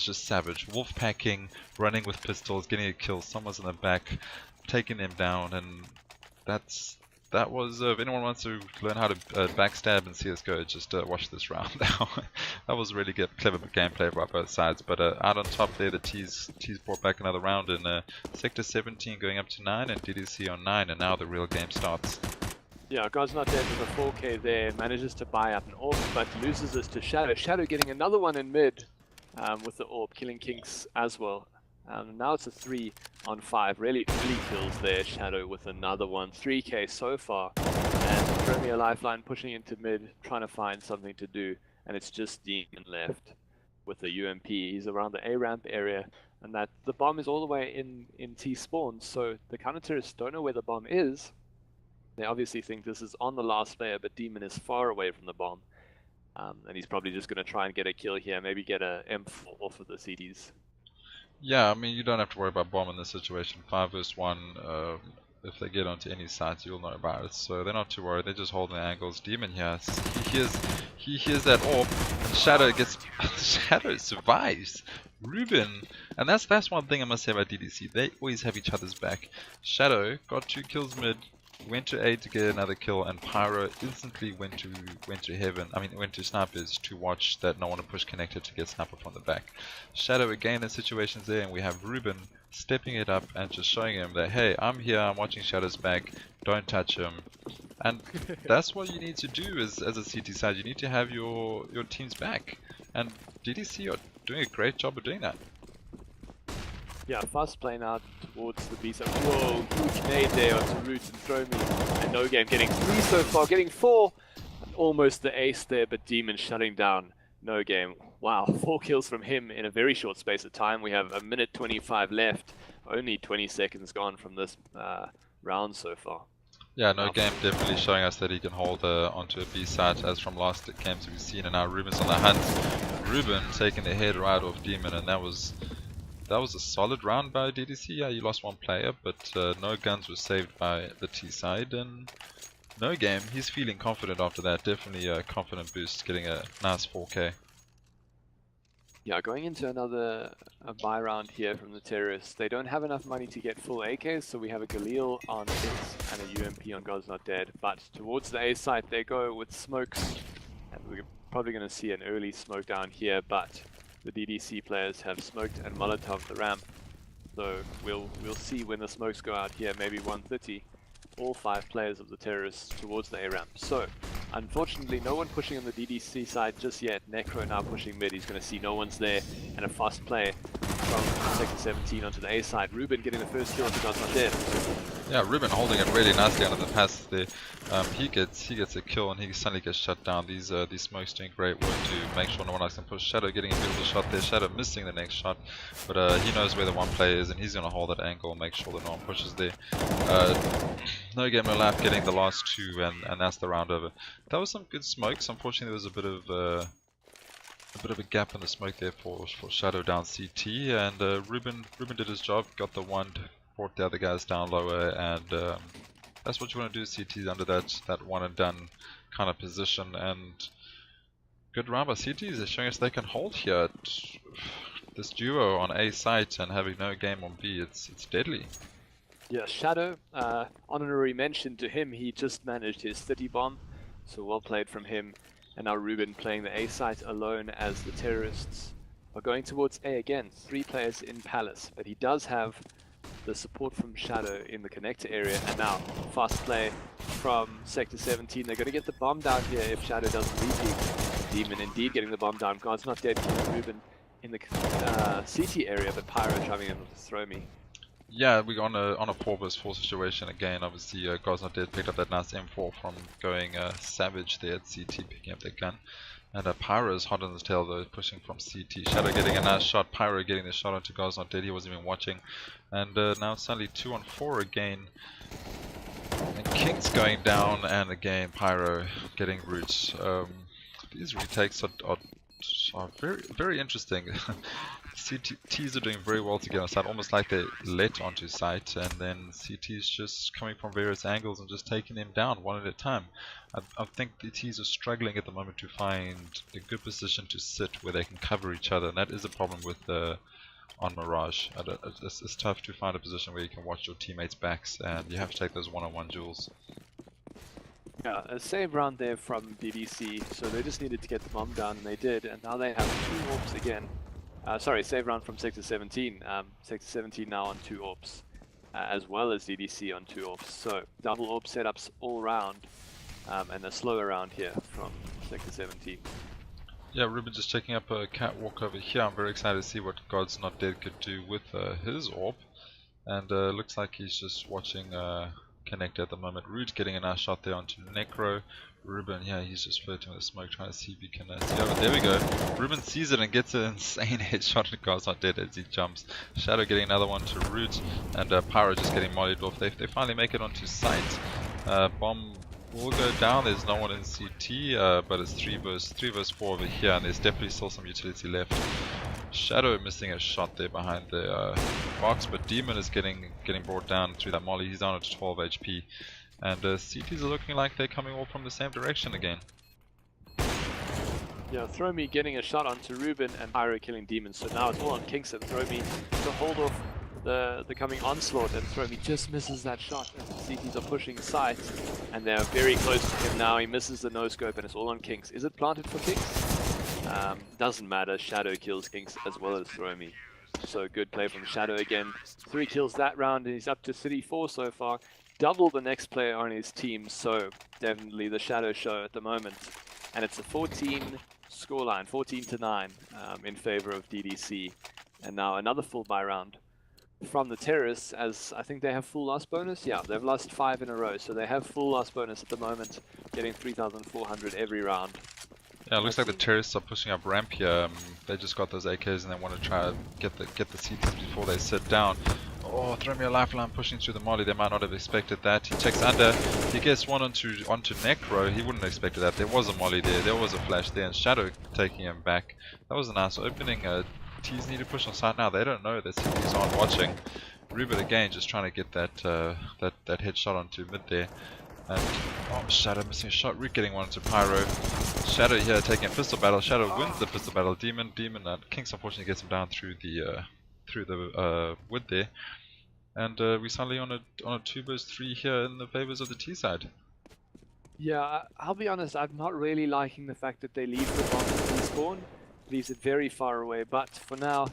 just savage. Wolf packing, running with pistols, getting a kill. Someone's in the back, taking them down, and that was. If anyone wants to learn how to backstab in CS:GO, just watch this round now. That was really good, clever gameplay by both sides. But out on top there, the T's brought back another round in Sector 17, going up to 9, and DDC on 9, and now the real game starts.
Yeah, God's Not Dead with a 4K there, manages to buy up an AWP, but loses this to Shadow. Shadow getting another one in mid with the AWP, killing Kinks as well. Now it's a 3 on 5, really kills there. Shadow with another one, 3K so far. And Throw Me a Lifeline pushing into mid, trying to find something to do, and it's just Demon left with the UMP. He's around the A ramp area, and that the bomb is all the way in T spawn, so the counter-terrorists don't know where the bomb is. They obviously think this is on the last player, but Demon is far away from the bomb. And he's probably just going to try and get a kill here, maybe get a M4 off of the CDs.
Yeah, I mean, you don't have to worry about bomb in this situation. 5 versus 1, if they get onto any sides, you'll know about it. So they're not too worried, they're just holding the angles. Demon here, he hears that AWP, and Shadow gets... Shadow survives! Ruben, and that's one thing I must say about DDC, they always have each other's back. Shadow got 2 kills mid, went to A to get another kill, and Pyro instantly went to heaven. I mean, went to snipers to watch that no one push connected to get sniper from the back. Shadow again in situations there, and we have Ruben stepping it up and just showing him that, hey, I'm here, I'm watching Shadow's back, don't touch him. And that's what you need to do as a CT side. You need to have your team's back, and DDC are doing a great job of doing that.
Yeah, fast playing out towards the B side. Whoa, huge nade there onto Roots and Throw Me. And No Game getting 3 so far, getting 4. And almost the ace there, but Demon shutting down No Game. Wow, 4 kills from him in a very short space of time. We have 1:25 left. Only 20 seconds gone from this round so far.
Yeah, No Game definitely showing us that he can hold onto a B site, as from last games we've seen, and now Ruben's on the hunt. Ruben taking the head right off Demon, and that was that was a solid round by DDC. Yeah, you lost one player, but no guns were saved by the T side, and no game. He's feeling confident after that. Definitely a confident boost, getting a nice 4K.
Yeah, going into another buy round here from the terrorists. They don't have enough money to get full AKs, so we have a Galil on Kinks and a UMP on God's Not Dead. But towards the A site, they go with smokes, and we're probably going to see an early smoke down here, but the DDC players have smoked and Molotov the ramp. So we'll see when the smokes go out here, maybe 1:30. All 5 players of the terrorists towards the A ramp. So, unfortunately, no one pushing on the DDC side just yet. Necro now pushing mid. He's going to see no one's there, and a fast play from sector 17 onto the A side. Ruben getting the first kill onto God's Not Dead.
Yeah, Ruben holding it really nicely under the pass there. He gets a kill and he suddenly gets shut down. These smokes doing great work to make sure no one else can push. Shadow getting a beautiful shot there. Shadow missing the next shot, but he knows where the one player is and he's going to hold that angle and make sure that no one pushes there. No game, no lap, getting the last 2, and that's the round over. That was some good smokes. Unfortunately, there was a bit of a gap in the smoke there for Shadow down CT, and Ruben did his job, got the one, brought the other guys down lower, and that's what you want to do. CT's under that one and done kind of position, and good round by CTs. They're showing us they can hold here. This duo on A site and having no game on B, it's deadly.
Yeah, Shadow, honorary mention to him. He just managed his 30 bomb, so well played from him. And now Ruben playing the A site alone as the terrorists are going towards A again. 3 players in Palace, but he does have the support from Shadow in the connector area. And now, fast play from Sector 17. They're going to get the bomb down here if Shadow doesn't leave. Demon indeed getting the bomb down. God's Not Dead, killing Ruben in the CT area, but Pyro driving him to throw me.
Yeah, we on a 4-4 situation again. Obviously, God's Not Dead picked up that nice M4 from going Savage there at CT, picking up that gun. And Pyro is hot on his tail though, pushing from CT. Shadow getting a nice shot. Pyro getting the shot onto God's Not Dead. He wasn't even watching. And now it's suddenly 2-on-4 again. And King's going down, and again Pyro getting roots. These retakes are very, very interesting. CTs are doing very well to get on site, almost like they let onto site, and then CTs just coming from various angles and just taking them down one at a time. I think the Ts are struggling at the moment to find a good position to sit where they can cover each other, and that is a problem with on Mirage. It's tough to find a position where you can watch your teammates' backs, and you have to take those one-on-one duels.
Yeah, a save round there from DDC, so they just needed to get the bomb down, and they did, and now they have 2 orbs again. Sorry, save round from Sector 17. Sector 17 now on 2 orbs, as well as DDC on 2 orbs. So double orb setups all round, and a slower round here from Sector 17.
Yeah, Ruben just checking up a catwalk over here. I'm very excited to see what God's Not Dead could do with his orb, and looks like he's just watching Connect at the moment. Rude getting a nice shot there onto Necro. Ruben, yeah, he's just flirting with the smoke, trying to see if he can see over. There we go. Ruben sees it and gets an insane headshot, and God's Not Dead as he jumps. Shadow getting another one to Root, and Pyro just getting mollied off. They finally make it onto site. Bomb will go down. There's no one in CT, but it's 3 versus 4 over here, and there's definitely still some utility left. Shadow missing a shot there behind the box, but Demon is getting brought down through that molly. He's down at 12 HP. And CTs are looking like they're coming all from the same direction again.
Yeah, Throw Me getting a shot onto Ruben and Pyro killing Demons. So now it's all on Kinks and Throw Me to hold off the coming onslaught, and Throw Me just misses that shot. And the CTs are pushing sight, and they're very close to him now. He misses the no-scope, and it's all on Kinks. Is it planted for Kinks? Doesn't matter. Shadow kills Kinks as well as Throw Me. So good play from Shadow again. 3 kills that round, and he's up to 34 so far. Double the next player on his team, so definitely the Shadow show at the moment. And it's a 14 scoreline, 14-9 in favor of DDC. And now another full buy round from the terrorists, as I think they have full loss bonus. Yeah, they've lost 5 in a row, so they have full loss bonus at the moment, getting 3,400 every round.
Yeah, it looks like the terrorists are pushing up ramp here. They just got those AKs and they want to try to get the CTs before they sit down. Oh, Throw Me a lifeline pushing through the molly. They might not have expected that. He checks under. He gets one onto Necro. He wouldn't have expected that. There was a molly there. There was a flash there, and Shadow taking him back. That was a nice opening. T's need to push on side now. They don't know that CTs aren't watching. Ruben again just trying to get that that headshot onto mid there. And oh, Shadow missing a shot. Root getting one into Pyro. Shadow here taking a pistol battle. Shadow wins the pistol battle. Demon, Kings unfortunately gets him down through the wood there. And we suddenly on a 2 vs 3 here in the favors of the T side.
Yeah, I'll be honest, I'm not really liking the fact that they leave the bomb at spawn. Leaves it very far away, but for now,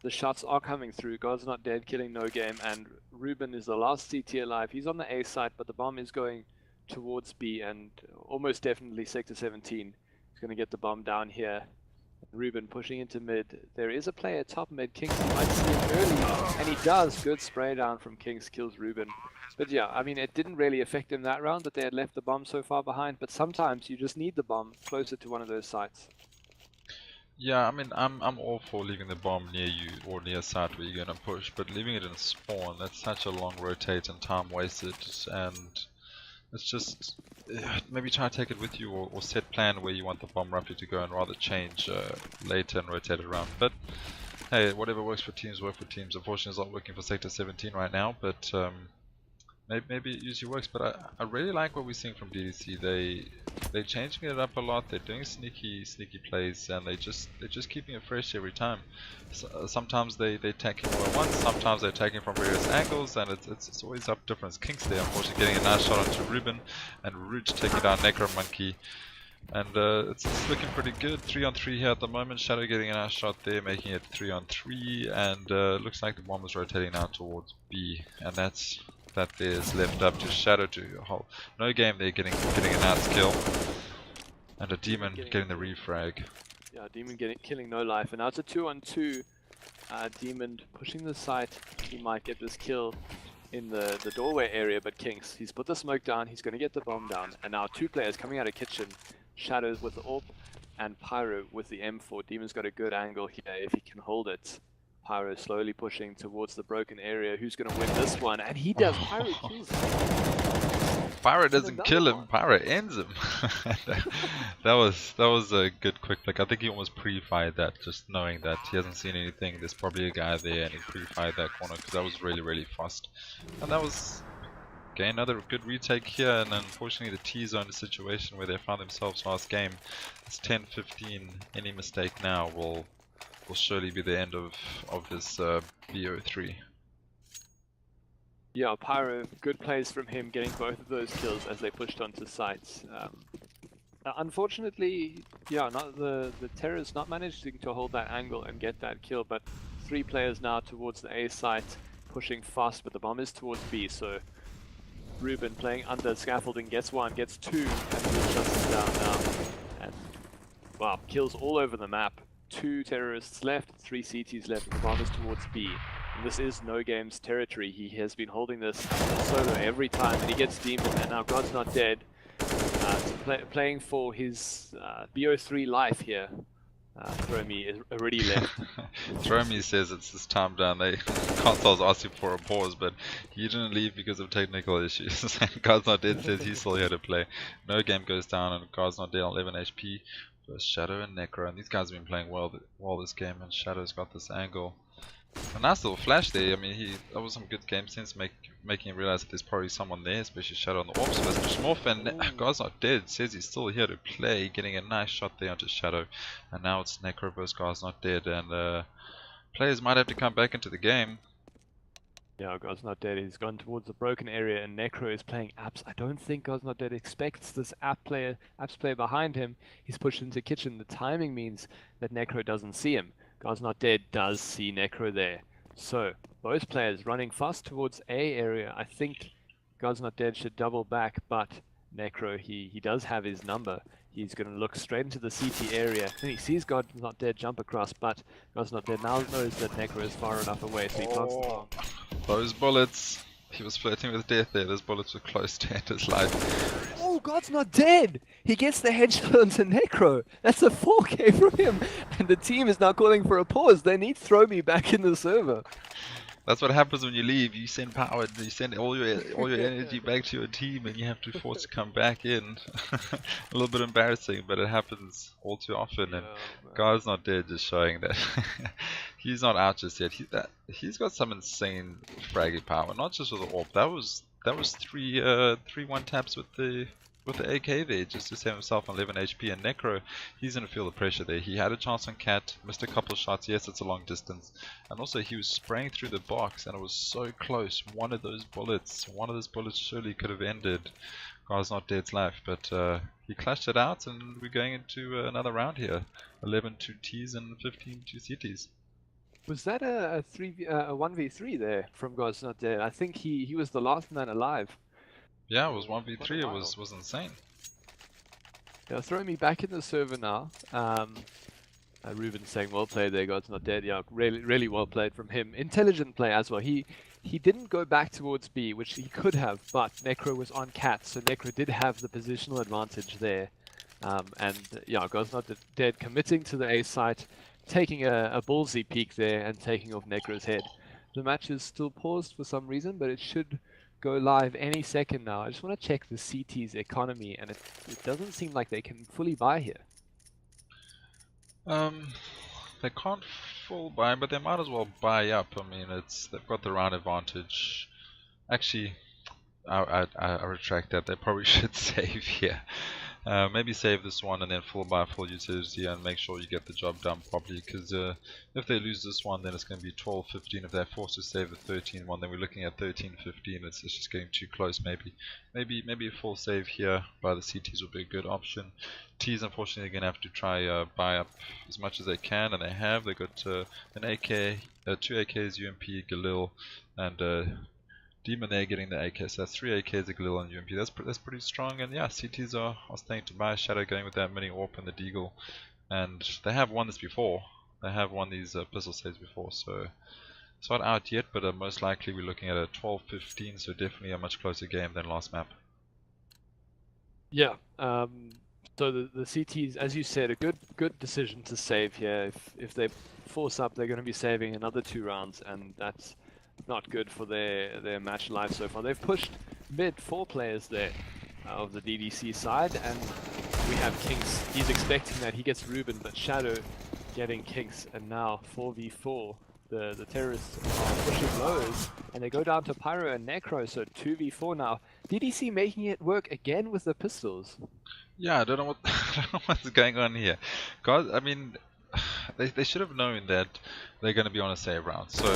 the shots are coming through. God's Not Dead killing No Game, and Ruben is the last CT alive. He's on the A side, but the bomb is going towards B, and almost definitely Sector 17. He's going to get the bomb down here. Ruben pushing into mid. There is a player top mid. Kings might see him early, and he does. Good spray down from Kings, kills Ruben. But yeah, I mean, it didn't really affect him that round that they had left the bomb so far behind, but sometimes you just need the bomb closer to one of those sites.
Yeah, I mean, I'm all for leaving the bomb near you or near site where you're going to push, but leaving it in spawn, that's such a long rotate and time wasted, and it's just maybe try to take it with you or set plan where you want the bomb roughly to go and rather change later and rotate it around. But hey, whatever works for teams work for teams. Unfortunately, it's not working for Sector 17 right now, but maybe it usually works. But I really like what we're seeing from DDC. They're changing it up a lot. They're doing sneaky plays, and they're just keeping it fresh every time. So, sometimes they attack him all at once. Sometimes they attack him from various angles, and it's always up different. Kings there, unfortunately, getting a nice shot onto Ruben, and Root taking down Necro Monkey. And it's looking pretty good. 3-on-3 here at the moment. Shadow getting a nice shot there, making it 3-on-3, and looks like the bomb is rotating now towards B, and that there is left up to Shadow to hold. No Game there getting a nice kill, and a Demon getting the refrag.
Yeah, Demon killing No Life, and now it's a 2-on-2. Demon pushing the site. He might get this kill in the doorway area, but Kings, he's put the smoke down. He's going to get the bomb down, and now 2 players coming out of kitchen. Shadows with the AWP and Pyro with the M4. Demon's got a good angle here if he can hold it. Pyro slowly pushing towards the broken area. Who's going to win this one? And he does. Pyro kills him.
Pyro doesn't kill him. Pyro ends him. that was a good quick flick. I think he almost pre-fired that, just knowing that he hasn't seen anything. There's probably a guy there, and he pre-fired that corner because that was really fast. And that was again another good retake here. And unfortunately, the T zone, the situation where they found themselves last game. It's 10-15. Any mistake now will surely be the end of this VO3.
Yeah, Pyro, good plays from him, getting both of those kills as they pushed onto sites. Unfortunately, yeah, the Terrors not managing to hold that angle and get that kill, but 3 players now towards the A site, pushing fast, but the bomb is towards B, so Ruben playing under scaffolding gets 1, gets 2, and he shuts him down now. And wow, kills all over the map. 2 terrorists left, 3 CTs left, and the bomb is towards B. And this is No Game's territory. He has been holding this solo every time, and he gets Demon, and now God's Not Dead. Playing for his BO3 life here. Throw Me is already left.
Throw Me says it's his time down. Console's asking for a pause, but he didn't leave because of technical issues. God's Not Dead says he's still here to play. No Game goes down, and God's Not Dead on 11 HP. First Shadow and Necro, and these guys have been playing well this game, and Shadow's got this angle. A nice little flash there. I mean, that was some good game sense, making him realize that there's probably someone there, especially Shadow on the AWP. So it's Smurf, and God's Not Dead says he's still here to play, getting a nice shot there onto Shadow. And now it's Necro versus God's Not Dead, and players might have to come back into the game.
Yeah, God's Not Dead. He's gone towards the broken area, and Necro is playing apps. I don't think God's Not Dead expects this apps player behind him. He's pushed into kitchen. The timing means that Necro doesn't see him. God's Not Dead does see Necro there. So, both players running fast towards A area. I think God's Not Dead should double back, but Necro, he does have his number. He's going to look straight into the CT area. And he sees God's Not Dead jump across, but God's Not Dead now knows that Necro is far enough away, so he plants the bomb.
Those bullets. He was flirting with death there. Those bullets were close to end his life.
Oh, God's Not Dead! He gets the headshot onto Necro. That's a 4K from him. And the team is now calling for a pause. They need Throw Me back in the server.
That's what happens when you leave. You send power, you send all your energy back to your team, and you have to force to come back in. A little bit embarrassing, but it happens all too often. And God's Not Dead just showing that He's not out just yet. He's got some insane fragging power, not just with the AWP. That was three one taps with the AK there, just to save himself on 11 HP. And Necro, he's gonna feel the pressure there. He had a chance on Cat, missed a couple of shots. Yes, it's a long distance, and also he was spraying through the box, and it was so close. One of those bullets surely could have ended Guy's Not Dead's life, but he clashed it out, and we're going into another round here. 11 2 Ts and 15 2 CTs.
Was that a 1v3 there from God's Not Dead? I think he was the last man alive.
Yeah, it was 1v3. It was insane.
Yeah, throwing me back in the server now. Ruben's saying well played there, God's Not Dead. Yeah, really well played from him. Intelligent play as well. He didn't go back towards B, which he could have, but Necro was on Cat, so Necro did have the positional advantage there. And yeah, God's Not Dead committing to the A site, taking a ballsy peek there and taking off Necro's head. The match is still paused for some reason, but it should go live any second now. I just want to check the CT's economy, and it doesn't seem like they can fully buy here.
They can't full buy, but they might as well buy up. I mean, they've got the round advantage. Actually, I retract that. They probably should save here. Maybe save this one and then full buy full utility and make sure you get the job done properly, because if they lose this one, then it's going to be 12-15. If they're forced to save the 13 one, then we're looking at 13-15. It's just getting too close. Maybe a full save here by the CTs would be a good option. T's unfortunately going to have to try buy up as much as they can, and they have. They got an AK, 2 AKs, UMP, Galil, and Demon there getting the AK, so that's 3 AKs, a Galil and UMP. That's pretty strong, and yeah, CTs are staying to buy. Shadow going with that mini AWP and the Deagle, and they have won this before. They have won these pistol saves before, so it's not out yet, but most likely we're looking at a 12-15, so definitely a much closer game than last map.
Yeah, so the CTs, as you said, a good decision to save here. If they force up, they're going to be saving another 2 rounds, and that's not good for their match life so far. They've pushed mid 4 players there of the DDC side, and we have Kinks. He's expecting that he gets Ruben, but Shadow getting Kinks, and now 4v4. The terrorists are pushing lows, and they go down to Pyro and Necro, so 2v4 now. DDC making it work again with the pistols.
Yeah, I don't know what's going on here. God, I mean, they should have known that they're going to be on a save round, so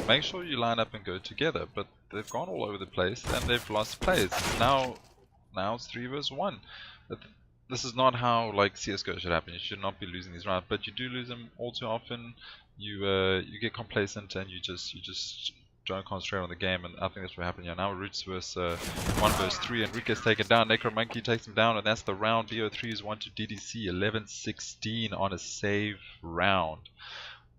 make sure you line up and go together. But they've gone all over the place and they've lost players. Now it's 3 versus 1. This is not how like CS:GO should happen. You should not be losing these rounds, but you do lose them all too often. You get complacent and you just don't concentrate on the game, and I think that's what happened here. Now Roots versus 1 versus 3, Enrique's taken down, Necromonkey takes him down, and that's the round. VO3 is 1 to DDC, 11-16 on a save round.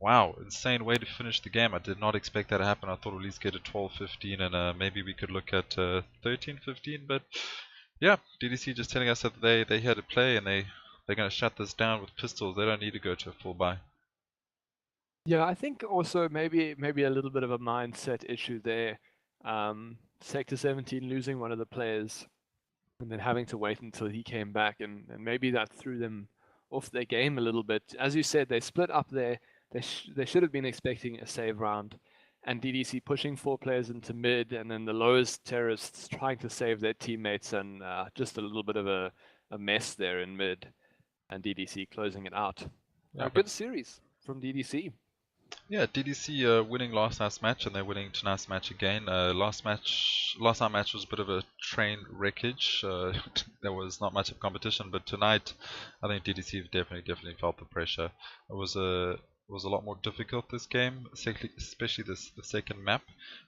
Wow, insane way to finish the game. I did not expect that to happen. I thought we'd at least get a 12-15 and maybe we could look at 13-15, but yeah, DDC just telling us that they're here to play, and they're going to shut this down with pistols. They don't need to go to a full buy.
Yeah, I think also maybe a little bit of a mindset issue there. Sector 17 losing one of the players and then having to wait until he came back, and maybe that threw them off their game a little bit. As you said, they split up there. They should have been expecting a save round, and DDC pushing 4 players into mid, and then the lowest terrorists trying to save their teammates, and just a little bit of a mess there in mid, and DDC closing it out.
Yeah,
good series from DDC.
Yeah, DDC winning last night's match, and they're winning tonight's match again. Last night's match was a bit of a train wreckage. There was not much of competition, but tonight I think DDC definitely felt the pressure. It was a lot more difficult this game, especially the second map.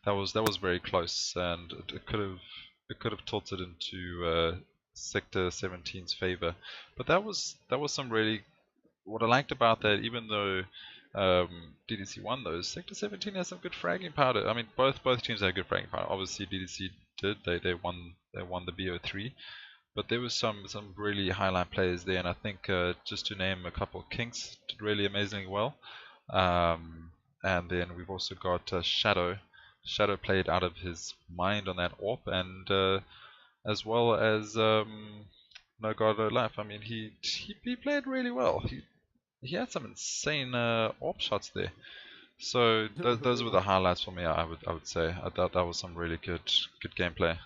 That was very close, and it could have tilted into Sector 17's favor. But that was some really, what I liked about that, even though DDC won those, Sector 17 has some good fragging powder. I mean, both teams had good fragging powder. Obviously DDC did, they won the BO3, but there was some really highlight players there, and I think just to name a couple, Kinks did really amazingly well, and then we've also got Shadow played out of his mind on that AWP, and as well as No God No Life. I mean, he played really well. He had some insane AWP shots there. So those were the highlights for me. I would say I thought that was some really good gameplay.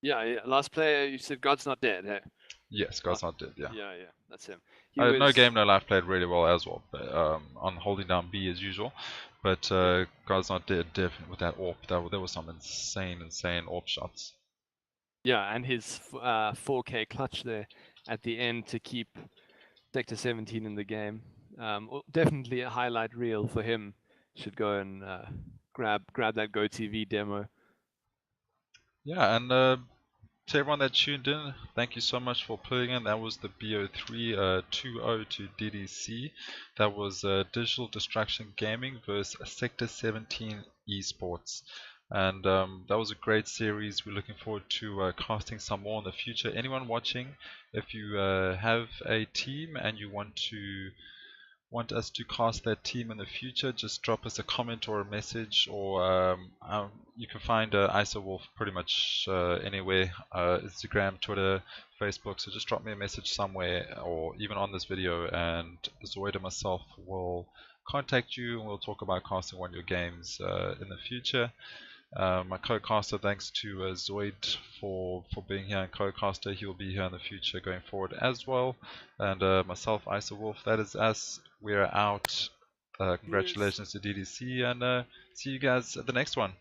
Yeah. Last player, you said God's Not Dead, hey?
Yes, God's Not Dead. Yeah.
Yeah, that's him. He was
No Game No Life played really well as well, but, on holding down B as usual. But God's Not Dead definitely with that AWP. There was some insane AWP shots.
Yeah, and his 4K clutch there at the end to keep Sector 17 in the game. Definitely a highlight reel for him. Should go and grab that GoTV demo.
Yeah, and to everyone that tuned in, thank you so much for putting in. That was the BO3 2-0 to DDC. That was Digital Destruction Gaming versus Sector 17 Esports. And that was a great series. We're looking forward to casting some more in the future. Anyone watching, if you have a team and you want us to cast that team in the future, just drop us a comment or a message, or you can find IsoWolf pretty much anywhere, Instagram, Twitter, Facebook. So just drop me a message somewhere, or even on this video, and Zoid and myself will contact you, and we'll talk about casting one of your games in the future. My co-caster, thanks to Zoid for being here and co-caster. He will be here in the future going forward as well. And myself, IsoWolf, that is us. We're out. Congratulations to DDC, and see you guys at the next one.